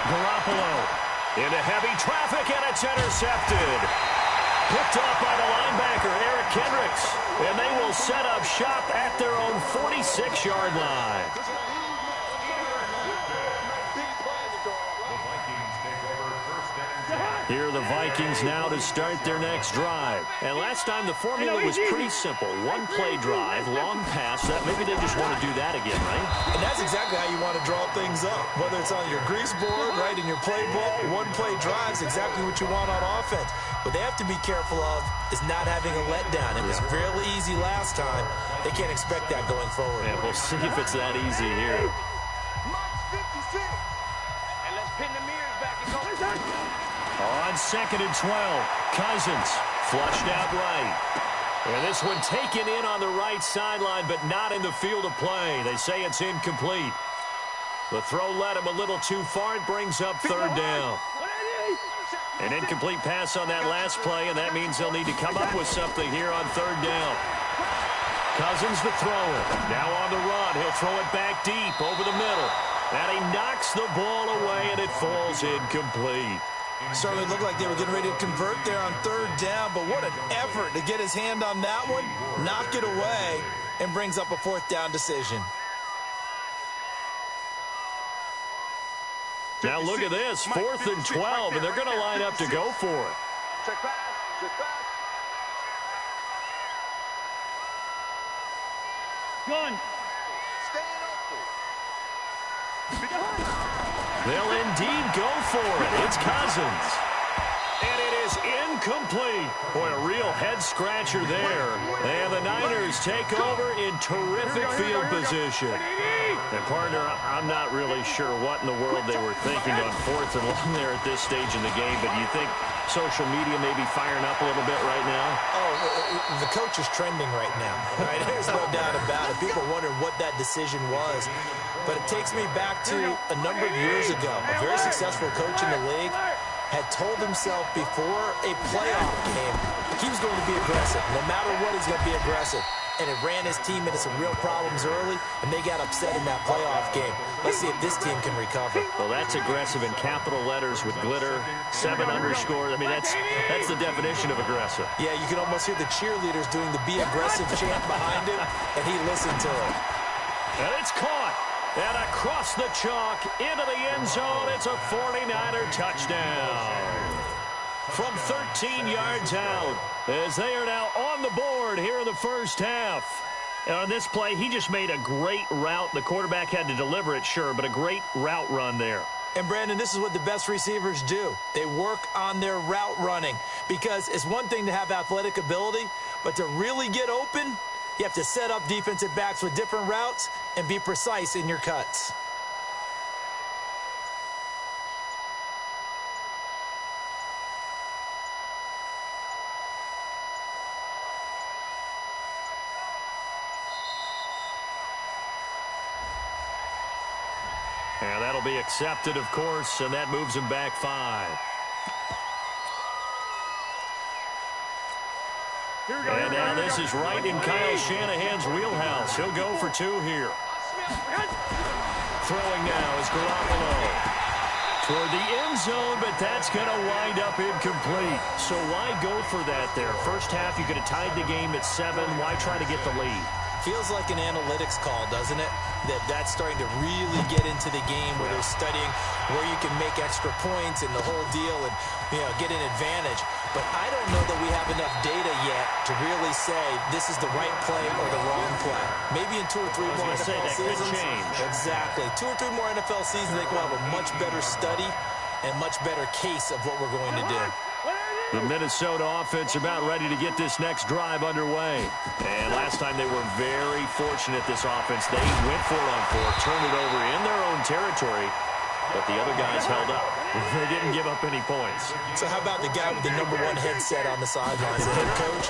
Garoppolo into heavy traffic, and it's intercepted. Picked off by the linebacker, Eric Kendricks. And they will set up shop at their own 46-yard line. Here are the Vikings now to start their next drive. And last time the formula was pretty simple. One-play drive, long pass. Maybe they just want to do that again, right? And that's exactly how you want to draw things up. Whether it's on your grease board, right, in your playbook, one-play drive's exactly what you want on offense. What they have to be careful of is not having a letdown. It was fairly easy last time. They can't expect that going forward. And we'll see if it's that easy here. And let's pin the mirrors back and go. On 2nd and 12, Cousins flushed out right. And this one taken in on the right sideline, but not in the field of play. They say it's incomplete. The throw led him a little too far. It brings up 3rd down. An incomplete pass on that last play, and that means they'll need to come up with something here on 3rd down. Cousins the thrower. Now on the run. He'll throw it back deep over the middle. And he knocks the ball away, and it falls incomplete. Certainly looked like they were getting ready to convert there on 3rd down, but what an effort to get his hand on that one, knock it away, and brings up a 4th down decision. Now look at this, 4th and 12, and they're going to line up to go for it. Check pass. Check pass. Gun. They'll indeed go for it. It's Cousins. And it is incomplete. Boy, a real head-scratcher there. And the Niners take over in terrific field position. And, partner, I'm not really sure what in the world they were thinking on 4th and long there at this stage in the game, but you think social media may be firing up a little bit right now? Oh, the coach is trending right now. Right? There's no doubt about it. People wondering what that decision was. But it takes me back to a number of years ago. A very successful coach in the league had told himself before a playoff game he was going to be aggressive. No matter what, he's going to be aggressive. And it ran his team into some real problems early, and they got upset in that playoff game. Let's see if this team can recover. Well, that's aggressive in capital letters with glitter, 7 underscores. I mean, that's the definition of aggressive. Yeah, you can almost hear the cheerleaders doing the be aggressive chant behind him, and he listened to it. And it's caught. And across the chalk into the end zone, it's a 49er touchdown. From 13 yards out, as they are now on the board here in the first half. And on this play, he just made a great route. The quarterback had to deliver it, sure, but a great route run there. And, Brandon, this is what the best receivers do. They work on their route running because it's one thing to have athletic ability, but to really get open, you have to set up defensive backs with different routes and be precise in your cuts. And that'll be accepted, of course, and that moves him back 5. And now this is right in Kyle Shanahan's wheelhouse. He'll go for 2 here. Throwing now is Garoppolo. Toward the end zone, but that's going to wind up incomplete. So why go for that there? First half, you could have tied the game at 7. Why try to get the lead? Feels like an analytics call, doesn't it? That's starting to really get into the game where they're studying where you can make extra points and the whole deal and, get an advantage. But I don't know that we have enough data yet to really say this is the right play or the wrong play. Maybe in 2 or 3 more NFL seasons. Could change. Exactly. 2 or 3 more NFL seasons, I think we'll have a much better study and much better case of what we're going to do. The Minnesota offense about ready to get this next drive underway. And last time they were very fortunate, this offense. They went for it on 4, turned it over in their own territory, but the other guys held up. They didn't give up any points. So how about the guy with the number 1 headset on the sidelines, the head coach?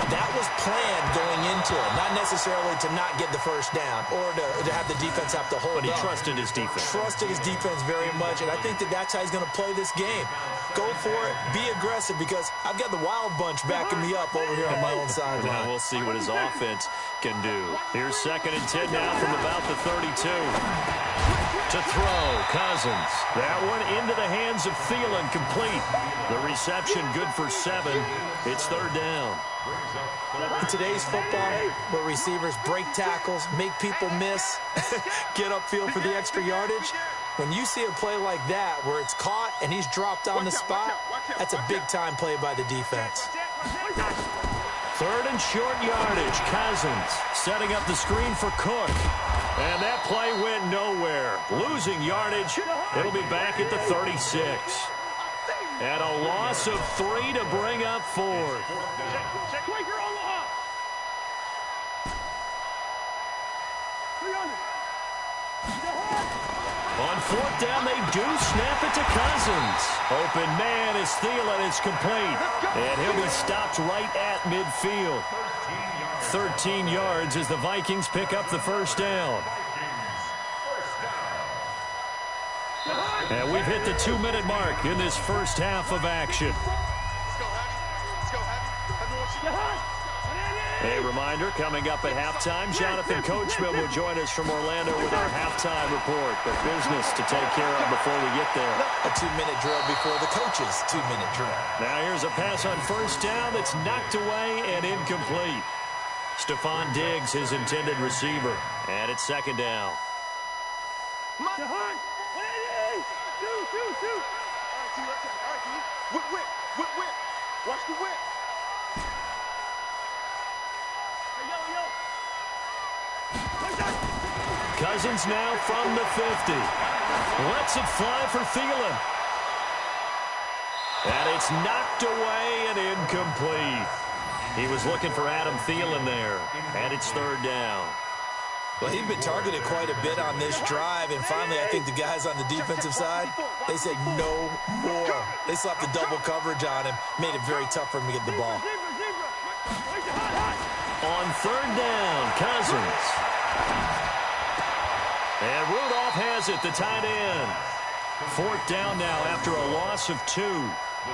That was planned going into it, not necessarily to not get the first down or to have the defense have to hold up. But he trusted his defense. Trusted his defense very much, and I think that's how he's going to play this game. Go for it, be aggressive, because I've got the wild bunch backing me up over here on my own sideline. Now we'll see what his offense can do. Here's 2nd and 10 now from about the 32. To throw, Cousins. That one into the hands of Thielen, complete. The reception good for 7. It's 3rd down. In today's football, where receivers break tackles, make people miss, get upfield for the extra yardage, when you see a play like that where it's caught and he's dropped on the spot, that's a big-time play by the defense. 3rd and short yardage. Cousins setting up the screen for Cook. And that play went nowhere. Losing yardage. It'll be back at the 36. And a loss of 3 to bring up 4th. On 4th down, they do snap it to Cousins. Open man is Thielen. It's complete. And he'll be stopped right at midfield. 13 yards as the Vikings pick up the 1st down. And we've hit the 2-minute mark in this first half of action. A reminder, coming up at halftime, Jonathan Coachman will join us from Orlando with our halftime report. But business to take care of before we get there. A 2-minute drill before the coach's 2-minute drill. Now here's a pass on 1st down that's knocked away and incomplete. Stephon Diggs, his intended receiver. And it's 2nd down. Whip. Watch the whip. Cousins now from the 50. Lets it fly for Thielen. And it's knocked away and incomplete. He was looking for Adam Thielen there. And it's 3rd down. Well, he'd been targeted quite a bit on this drive, and finally I think the guys on the defensive side, they said no more. They slapped the double coverage on him, made it very tough for him to get the ball. On 3rd down, Cousins. And Rudolph has it, the tight end. 4th down now after a loss of 2.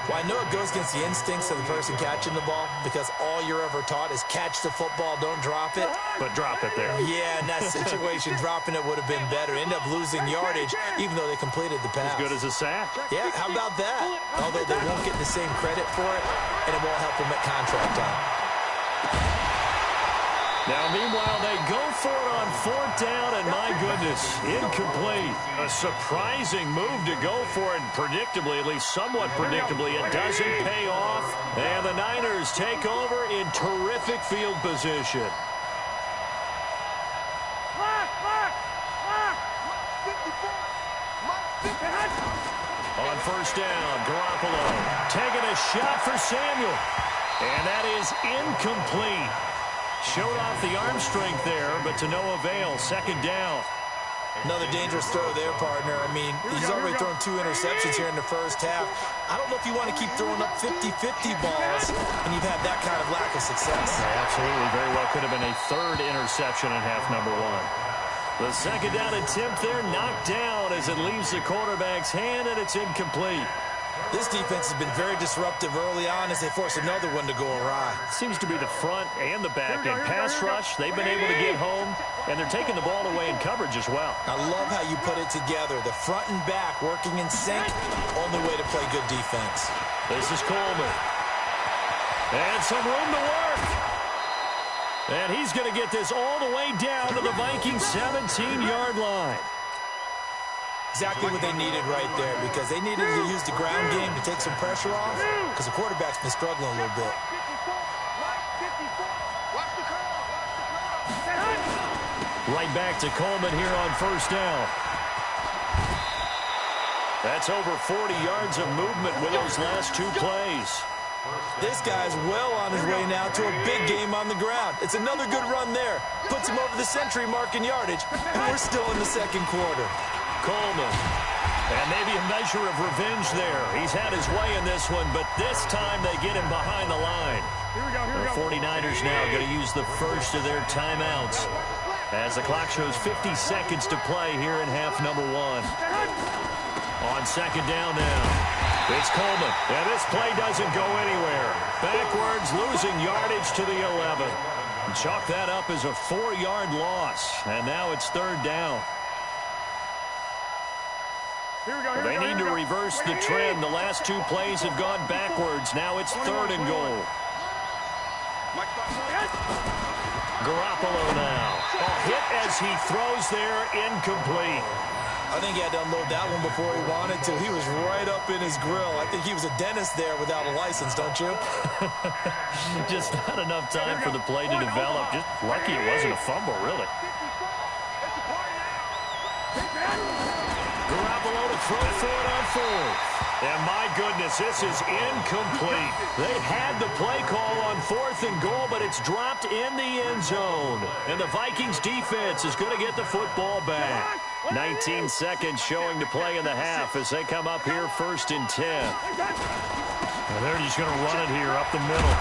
Well, I know it goes against the instincts of the person catching the ball because all you're ever taught is catch the football, don't drop it. But drop it there. Yeah, in that situation, dropping it would have been better. End up losing yardage, even though they completed the pass. As good as a sack. Yeah, how about that? Although they won't get the same credit for it, and it won't help them at contract time. Now, meanwhile, they go for it on 4th down, and my goodness, incomplete. A surprising move to go for it, and predictably, at least somewhat predictably, it doesn't pay off. And the Niners take over in terrific field position. On 1st down, Garoppolo taking a shot for Samuel. And that is incomplete. Showed off the arm strength there, but to no avail. 2nd down. Another dangerous throw there, partner. I mean, he's already thrown 2 interceptions here in the first half. I don't know if you want to keep throwing up 50-50 balls, and you've had that kind of lack of success. Yeah, absolutely. Very well could have been a 3rd interception in half number 1. The second down attempt there knocked down as it leaves the quarterback's hand, and it's incomplete. This defense has been very disruptive early on as they force another one to go awry. Seems to be the front and the back end. Pass rush, they've been able to get home, and they're taking the ball away in coverage as well. I love how you put it together. The front and back working in sync, only way to play good defense. This is Coleman. And some room to work. And he's going to get this all the way down to the Vikings' 17-yard line. Exactly what they needed right there, because they needed to use the ground game to take some pressure off, because the quarterback's been struggling a little bit. Right back to Coleman here on first down. That's over 40 yards of movement with those last two plays. This guy's well on his way now to a big game on the ground. It's another good run there. Puts him over the century mark in yardage, and we're still in the second quarter. Coleman. And maybe a measure of revenge there. He's had his way in this one, but this time they get him behind the line. The 49ers now going to use the first of their timeouts as the clock shows 50 seconds to play here in half number one. On second down now. It's Coleman, and this play doesn't go anywhere. Backwards, losing yardage to the 11. Chalk that up as a 4-yard loss, and now it's third down. They need to reverse the trend. The last two plays have gone backwards. Now it's third and goal. Garoppolo now. A hit as he throws there, incomplete. I think he had to unload that one before he wanted to. He was right up in his grill. I think he was a dentist there without a license, don't you? Just not enough time for the play to develop. Just lucky it wasn't a fumble, really. Garoppolo to throw for it on fourth. And my goodness, this is incomplete. They had the play call on fourth and goal, but it's dropped in the end zone. And the Vikings defense is going to get the football back. 19 seconds showing to play in the half as they come up here first and 10. And they're just going to run it here up the middle.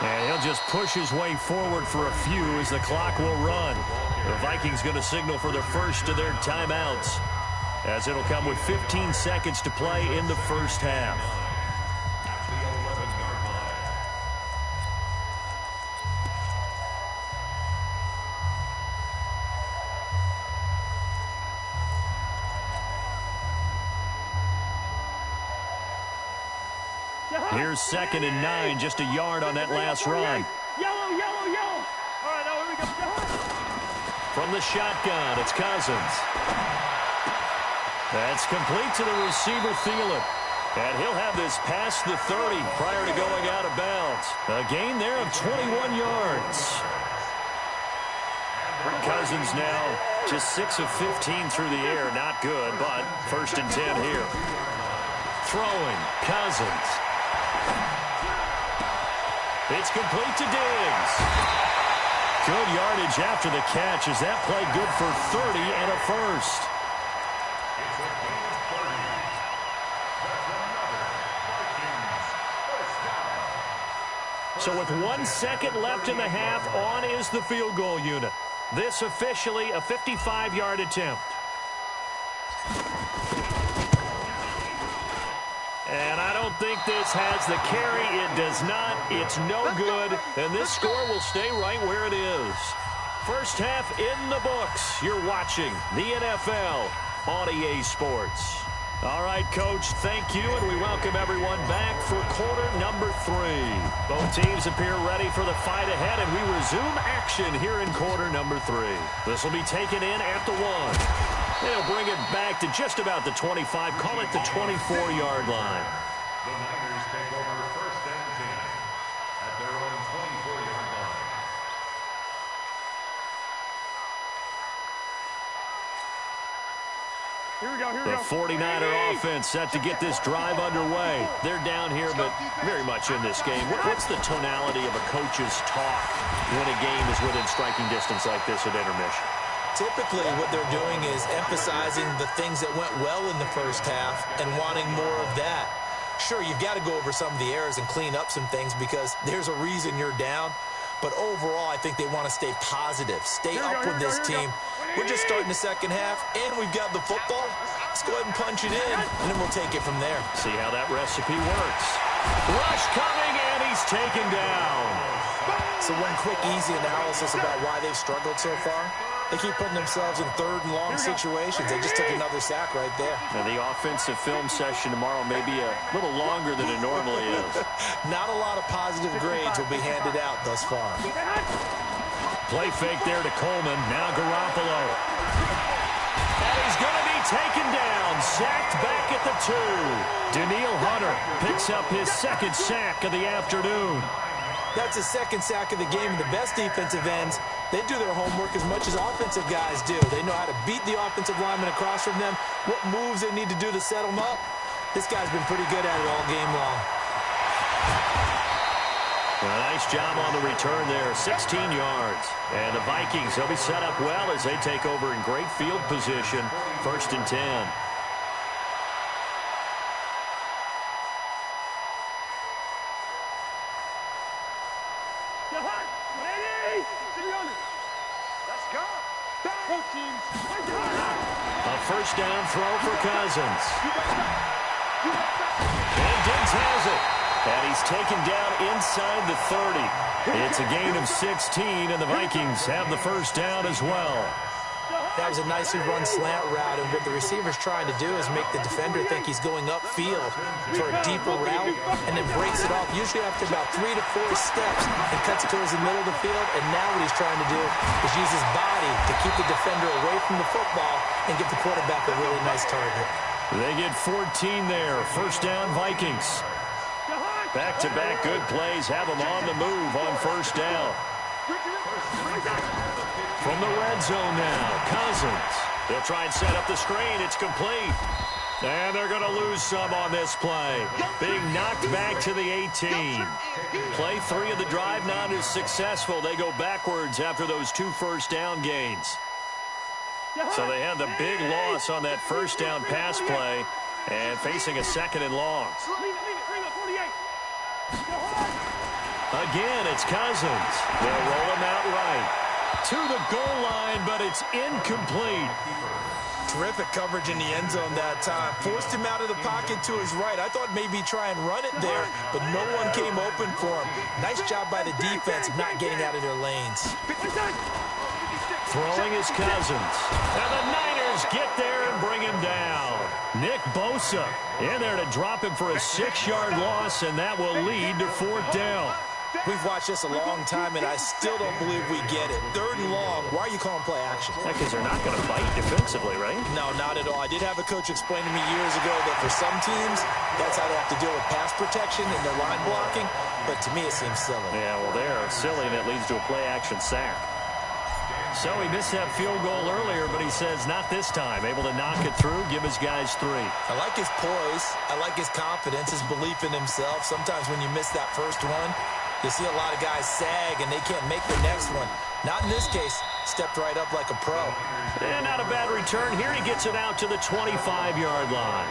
And he'll just push his way forward for a few as the clock will run. The Vikings going to signal for the first of their timeouts, as it'll come with 15 seconds to play in the first half. Here's second and 9, just a yard on that last run. Yellow, yellow, yellow. All right, now here we go. From the shotgun, it's Cousins. That's complete to the receiver, Thielen. And he'll have this past the 30 prior to going out of bounds. A gain there of 21 yards. Cousins now just 6 of 15 through the air. Not good, but first and 10 here. Throwing, Cousins. It's complete to Diggs. Good yardage after the catch. Is that play good for 30 and a first? So with 1 second left in the half, on is the field goal unit. This officially a 55-yard attempt. And I don't think this has the carry. It does not. It's no good. And this score will stay right where it is. First half in the books. You're watching the NFL on EA Sports. All right, Coach, thank you, and we welcome everyone back for quarter number 3. Both teams appear ready for the fight ahead, and we resume action here in quarter number 3. This will be taken in at the 1. They'll bring it back to just about the 25, call it the 24-yard line. The Niners take over first and 10 at their own 24-yard line. Here we go, here we The go. 49er offense set to get this drive underway. They're down here, but very much in this game. What's the tonality of a coach's talk when a game is within striking distance like this at intermission? Typically, what they're doing is emphasizing the things that went well in the first half and wanting more of that. Sure, you've got to go over some of the errors and clean up some things because there's a reason you're down. But overall, I think they want to stay positive, stay up with this team, we're just starting the second half, and we've got the football. Let's go ahead and punch it in, and then we'll take it from there. See how that recipe works. Rush coming, and he's taken down. So one quick, easy analysis about why they've struggled so far. They keep putting themselves in third and long situations. They just took another sack right there. Now, the offensive film session tomorrow may be a little longer than it normally is. Not a lot of positive grades will be handed out thus far. Play fake there to Coleman. Now Garoppolo. And he's going to be taken down. Sacked back at the 2. Danielle Hunter picks up his second sack of the afternoon. That's his second sack of the game. The best defensive ends, they do their homework as much as offensive guys do. They know how to beat the offensive lineman across from them, what moves they need to do to set them up. This guy's been pretty good at it all game long. Well, nice job on the return there, 16 yards. And the Vikings, they'll be set up well as they take over in great field position, 1st and 10. A first down throw for Cousins. And Diggs has it. And he's taken down inside the 30. It's a gain of 16, and the Vikings have the first down as well. That was a nicely run slant route, and what the receiver's trying to do is make the defender think he's going upfield for a deeper route, and then breaks it off, usually after about 3 to 4 steps, and cuts towards the middle of the field. And now what he's trying to do is use his body to keep the defender away from the football and give the quarterback a really nice target. They get 14 there. First down, Vikings. Back-to-back good plays have them on the move on first down. From the red zone now, Cousins. They'll try and set up the screen. It's complete. And they're going to lose some on this play. Being knocked back to the 18. Play 3 of the drive not as successful. They go backwards after those 2 first down gains. So they had the big loss on that first down pass play and facing a 2nd and long. Again, it's Cousins. They'll roll him out right to the goal line, but it's incomplete. Terrific coverage in the end zone that time. Forced him out of the pocket to his right. I thought maybe try and run it there, but no one came open for him. Nice job by the defense of not getting out of their lanes. Throwing is Cousins. And the Niners get there and bring him down. Nick Bosa in there to drop him for a 6-yard loss, and that will lead to 4th down. We've watched this a long time, and I still don't believe we get it. 3rd and long. Why are you calling play action? Because they're not going to fight defensively, right? No, not at all. I did have a coach explain to me years ago that for some teams, that's how they have to deal with pass protection and their line blocking. But to me, it seems silly. Yeah, well, they're silly, and it leads to a play-action sack. So he missed that field goal earlier, but he says not this time. Able to knock it through, give his guys 3. I like his poise. I like his confidence, his belief in himself. Sometimes when you miss that first one, you see a lot of guys sag, and they can't make the next one. Not in this case. Stepped right up like a pro. And not a bad return. Here he gets it out to the 25-yard line.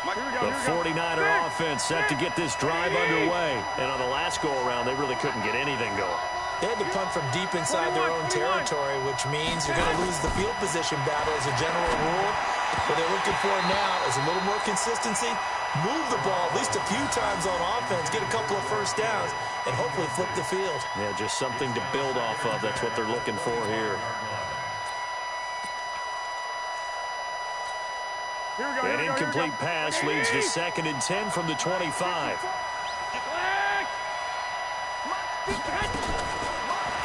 The 49er offense set to get this drive underway. And on the last go-around, they really couldn't get anything going. They had to punt from deep inside their own territory, which means you're going to lose the field position battle as a general rule. What they're looking for now is a little more consistency, move the ball at least a few times on offense, get a couple of first downs, and hopefully flip the field. Yeah, just something to build off of. That's what they're looking for here. An incomplete pass leads to 2nd and 10 from the 25.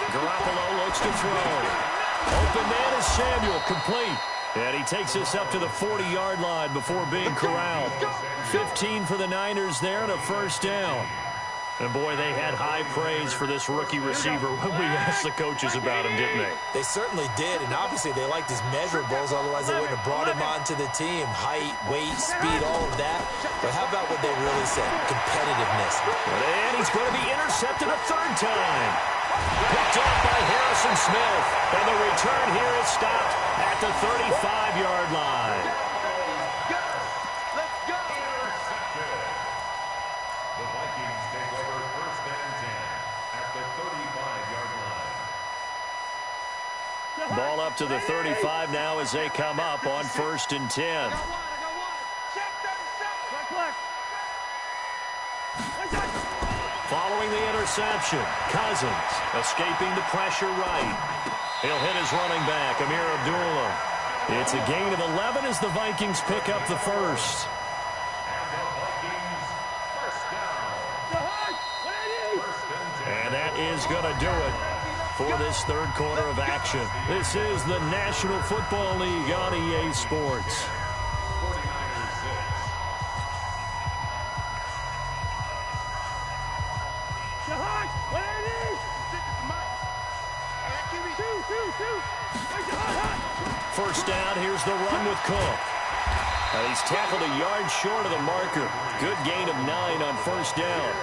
Garoppolo looks to throw. Open man is Samuel, complete. And he takes us up to the 40-yard line before being corralled. 15 for the Niners there and a first down. And, boy, they had high praise for this rookie receiver when we asked the coaches about him, didn't they? They certainly did, and obviously they liked his measurables, otherwise they wouldn't have brought him onto the team. Height, weight, speed, all of that. But how about what they really said? Competitiveness. And he's going to be intercepted a 3rd time. Picked off by Harrison Smith. And the return here is stopped at the 35-yard line. The Vikings take over 1st and 10 at the 35-yard line. Ball up to the 35 now as they come up on 1st and 10. Following the interception, Cousins escaping the pressure right. He'll hit his running back, Amir Abdullah. It's a gain of 11 as the Vikings pick up the first. And that is going to do it for this third quarter of action. This is the National Football League on EA Sports. First down, here's the run with Cook. And he's tackled a yard short of the marker. Good gain of 9 on first down.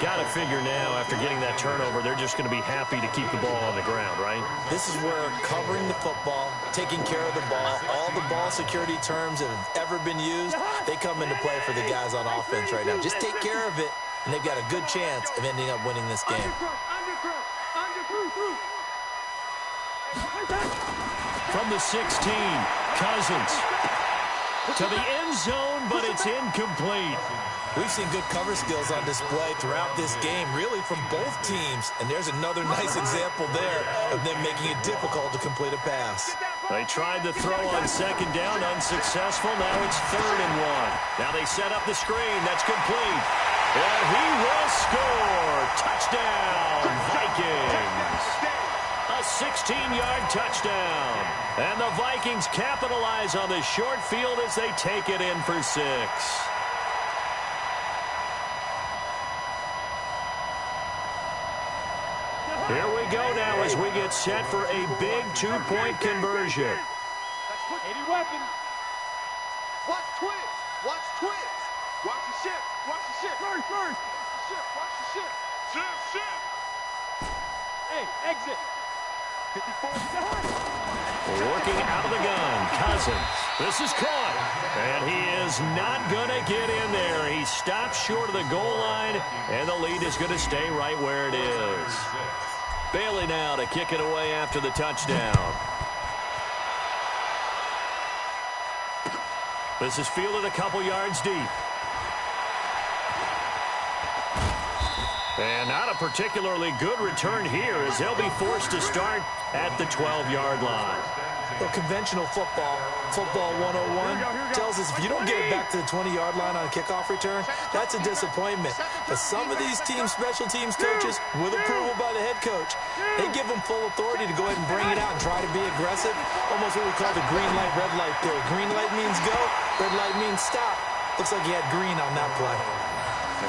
Got to figure now, after getting that turnover, they're just going to be happy to keep the ball on the ground, right? This is where covering the football, taking care of the ball, all the ball security terms that have ever been used, they come into play for the guys on offense right now. Just take care of it, and they've got a good chance of ending up winning this game. From the 16, Cousins to the end zone, but it's incomplete. We've seen good cover skills on display throughout this game, really from both teams. And there's another nice example there of them making it difficult to complete a pass. They tried to throw on second down, unsuccessful. Now it's 3rd and 1. Now they set up the screen. That's complete. And he will score. Touchdown, Vikings. A 16-yard touchdown. And the Vikings capitalize on the short field as they take it in for 6. Here we go now as we get set for a big 2-point conversion. 80 weapons. Watch twins. Watch twins. Watch the ship. Watch the ship. First. Watch the ship. Watch the ship. Ship. Hey, exit. 54. Working out of the gun, Cousins. This is caught. And he is not going to get in there. He stops short of the goal line, and the lead is going to stay right where it is. Bailey now to kick it away after the touchdown. This is fielded a couple yards deep. And not a particularly good return here as they'll be forced to start at the 12-yard line. Well, conventional football 101, tells us if you don't get it back to the 20-yard line on a kickoff return, that's a disappointment. But some of these team special teams coaches, with approval by the head coach, they give them full authority to go ahead and bring it out and try to be aggressive. Almost what we call the green light, red light theory. Green light means go, red light means stop. Looks like he had green on that play.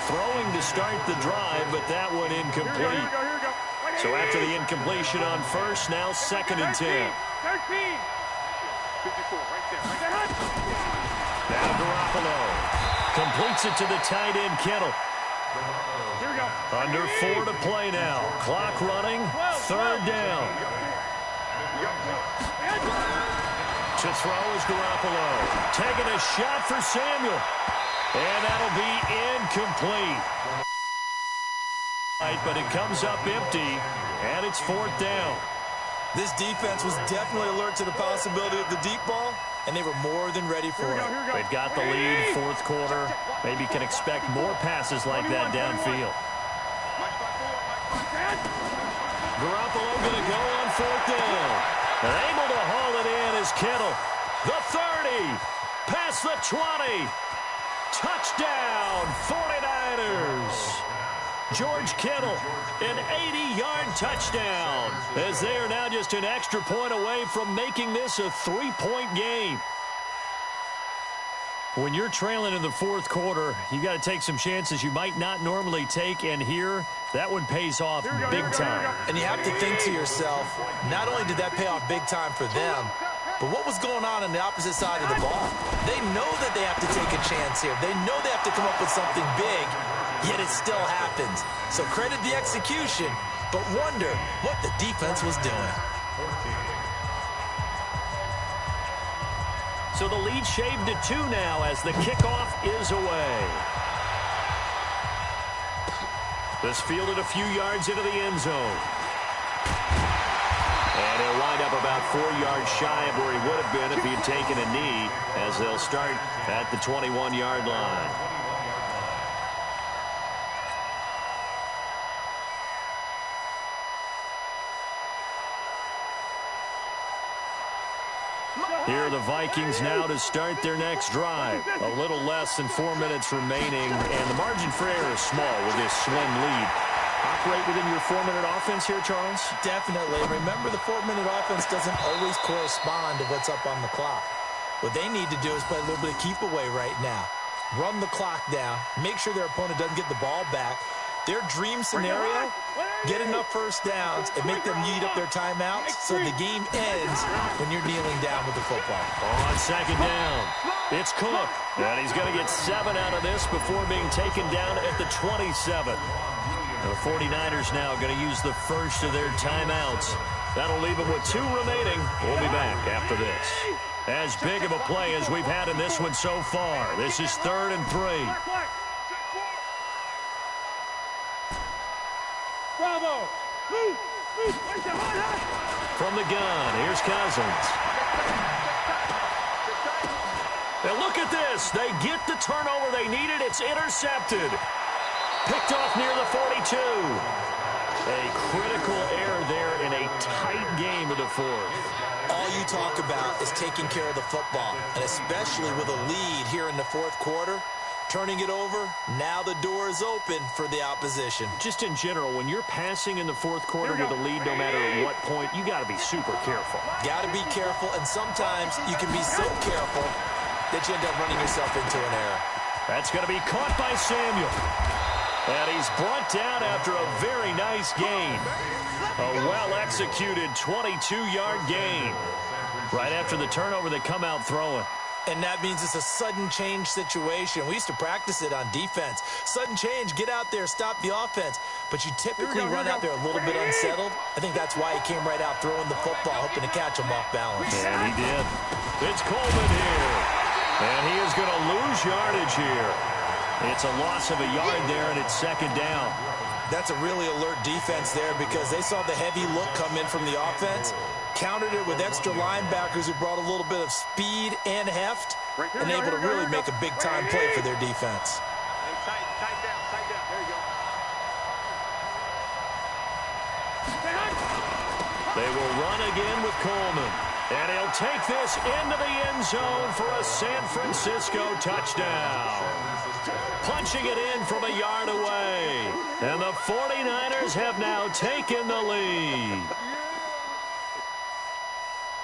Throwing to start the drive, but that one incomplete. So after the incompletion on first, now 2nd and 10. 13. 54, right there. Now Garoppolo completes it to the tight end, Kittle. Here we go. Under 4 to play now. Clock running, 3rd down. To throw is Garoppolo. Taking a shot for Samuel. And that'll be incomplete. But it comes up empty, and it's 4th down. This defense was definitely alert to the possibility of the deep ball, and they were more than ready for it. They've got the lead, 4th quarter. Maybe can expect more passes like that downfield. Garoppolo going to go on 4th down. And able to haul it in is Kittle. The 30, past the 20. Touchdown, 49ers. George Kittle, an 80-yard touchdown, as they are now just an extra point away from making this a 3-point game. When you're trailing in the 4th quarter, you got to take some chances you might not normally take, and here, that one pays off big time. And you have to think to yourself, not only did that pay off big time for them, but what was going on the opposite side of the ball? They know that they have to take a chance here. They know they have to come up with something big, yet it still happens. So credit the execution, but wonder what the defense was doing. So the lead shaved to 2 now as the kickoff is away. This fielded a few yards into the end zone. And he'll wind up up about 4 yards shy of where he would have been if he had taken a knee, as they'll start at the 21-yard line. Here are the Vikings now to start their next drive. A little less than 4 minutes remaining, and the margin for error is small with this slim lead. Operate within your 4-minute offense here, Charles? Definitely. Remember, the 4-minute offense doesn't always correspond to what's up on the clock. What they need to do is play a little bit of keep away right now. Run the clock down. Make sure their opponent doesn't get the ball back. Their dream scenario, get enough first downs and make them eat up their timeouts so the game ends when you're kneeling down with the football. On second down, it's Cook. And he's going to get 7 out of this before being taken down at the 27. The 49ers now going to use the first of their timeouts. That'll leave them with 2 remaining. We'll be back after this. As big of a play as we've had in this one so far. This is 3rd and 3. Bravo! Move! From the gun, here's Cousins. And look at this. They get the turnover they needed. It's intercepted. Picked off near the 42. A critical error there in a tight game of the 4th. All you talk about is taking care of the football, and especially with a lead here in the 4th quarter. Turning it over, now the door is open for the opposition. Just in general, when you're passing in the 4th quarter with a lead, no matter at what point, you got to be super careful. Got to be careful, and sometimes you can be so careful that you end up running yourself into an error. That's going to be caught by Samuel. And he's brought down after a very nice gain. A well-executed 22-yard gain. Right after the turnover, they come out throwing. And that means it's a sudden change situation. We used to practice it on defense. Sudden change, get out there, stop the offense. But you typically run out there a little bit unsettled. I think that's why he came right out throwing the football, hoping to catch him off balance. And he did. It's Coleman here. And he is going to lose yardage here. It's a loss of a yard there, and it's 2nd down. That's a really alert defense there because they saw the heavy look come in from the offense, countered it with extra linebackers who brought a little bit of speed and heft, and able to really make a big-time play for their defense. Hey, tight down. There you go. They will run again with Coleman. And he'll take this into the end zone for a San Francisco touchdown. Punching it in from a yard away. And the 49ers have now taken the lead.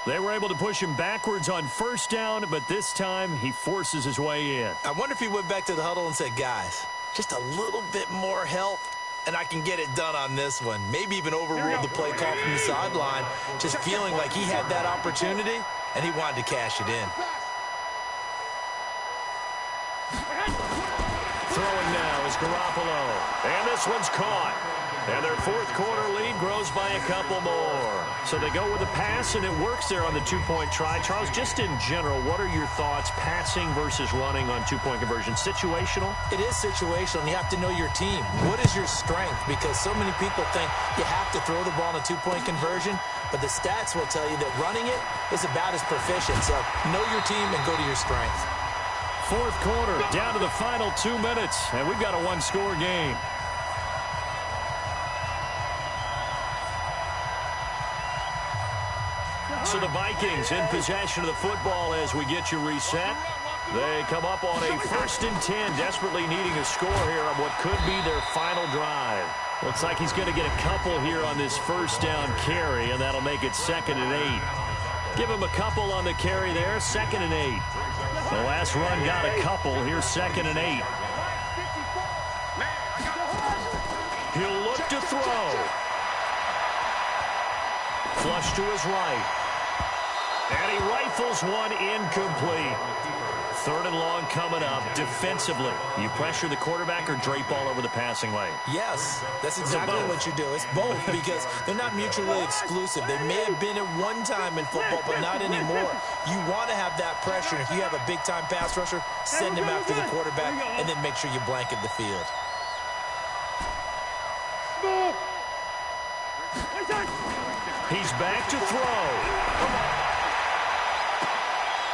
They were able to push him backwards on 1st down, but this time he forces his way in. I wonder if he went back to the huddle and said, guys, just a little bit more help, and I can get it done on this one. Maybe even overruled the play call from the sideline, just feeling like he had that opportunity, and he wanted to cash it in. Throwing now is Garoppolo. And this one's caught. And their 4th quarter lead grows by a couple more. So they go with a pass, and it works there on the 2-point try. Charles, just in general, what are your thoughts, passing versus running on 2-point conversion? Situational? It is situational, and you have to know your team. What is your strength? Because so many people think you have to throw the ball in a 2-point conversion, but the stats will tell you that running it is about as proficient. So know your team and go to your strength. 4th quarter, down to the final 2 minutes, and we've got a 1-score game. So the Vikings in possession of the football as we get you reset. They come up on a 1st and 10, desperately needing a score here on what could be their final drive. Looks like he's going to get a couple here on this 1st down carry, and that'll make it 2nd and 8. Give him a couple on the carry there, 2nd and 8. The last run got a couple. Here's 2nd and 8. He'll look to throw. Flush to his right. And he rifles one incomplete. 3rd and long coming up. Defensively, you pressure the quarterback or drape all over the passing lane? Yes, that's exactly what you do. It's both because they're not mutually exclusive. They may have been at one time in football, but not anymore. You want to have that pressure. If you have a big-time pass rusher, send him after the quarterback, and then make sure you blanket the field. He's back to throw.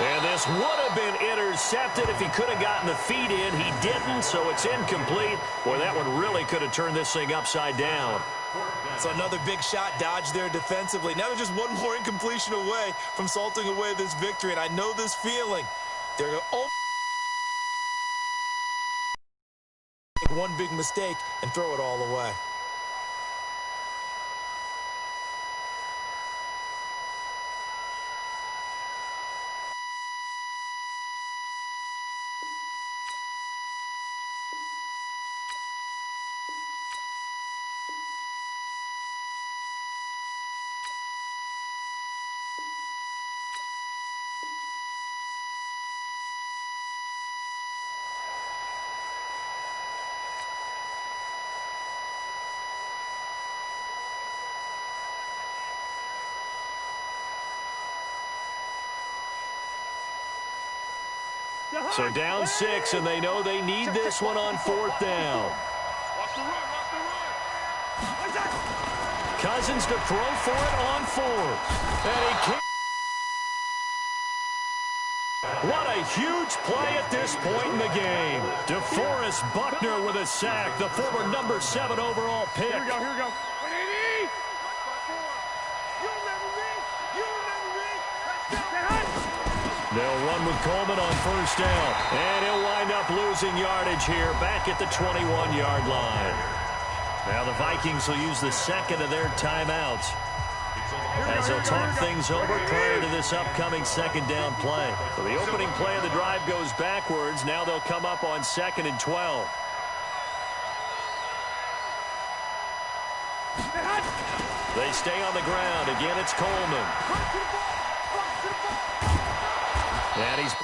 And this would have been intercepted if he could have gotten the feet in. He didn't, so it's incomplete. Boy, that one really could have turned this thing upside down. So another big shot dodged there defensively. Now they're just one more incompletion away from salting away this victory, and I know this feeling. They're going to make one big mistake and throw it all away. So down 6, and they know they need this one on 4th down. Watch the run, watch the run. Cousins to throw for it on 4th. And he can't. What a huge play at this point in the game. DeForest Buckner with a sack, the former number 7 overall pick. Here we go, here we go. 180. You'll never reach. You'll never reach. Let's go. They'll run with Coleman on 1st down. And he'll wind up losing yardage here back at the 21-yard line. Now the Vikings will use the second of their timeouts as they'll talk things over prior to this upcoming 2nd down play. So the opening play of the drive goes backwards. Now they'll come up on 2nd and 12. They stay on the ground. Again, it's Coleman. And he's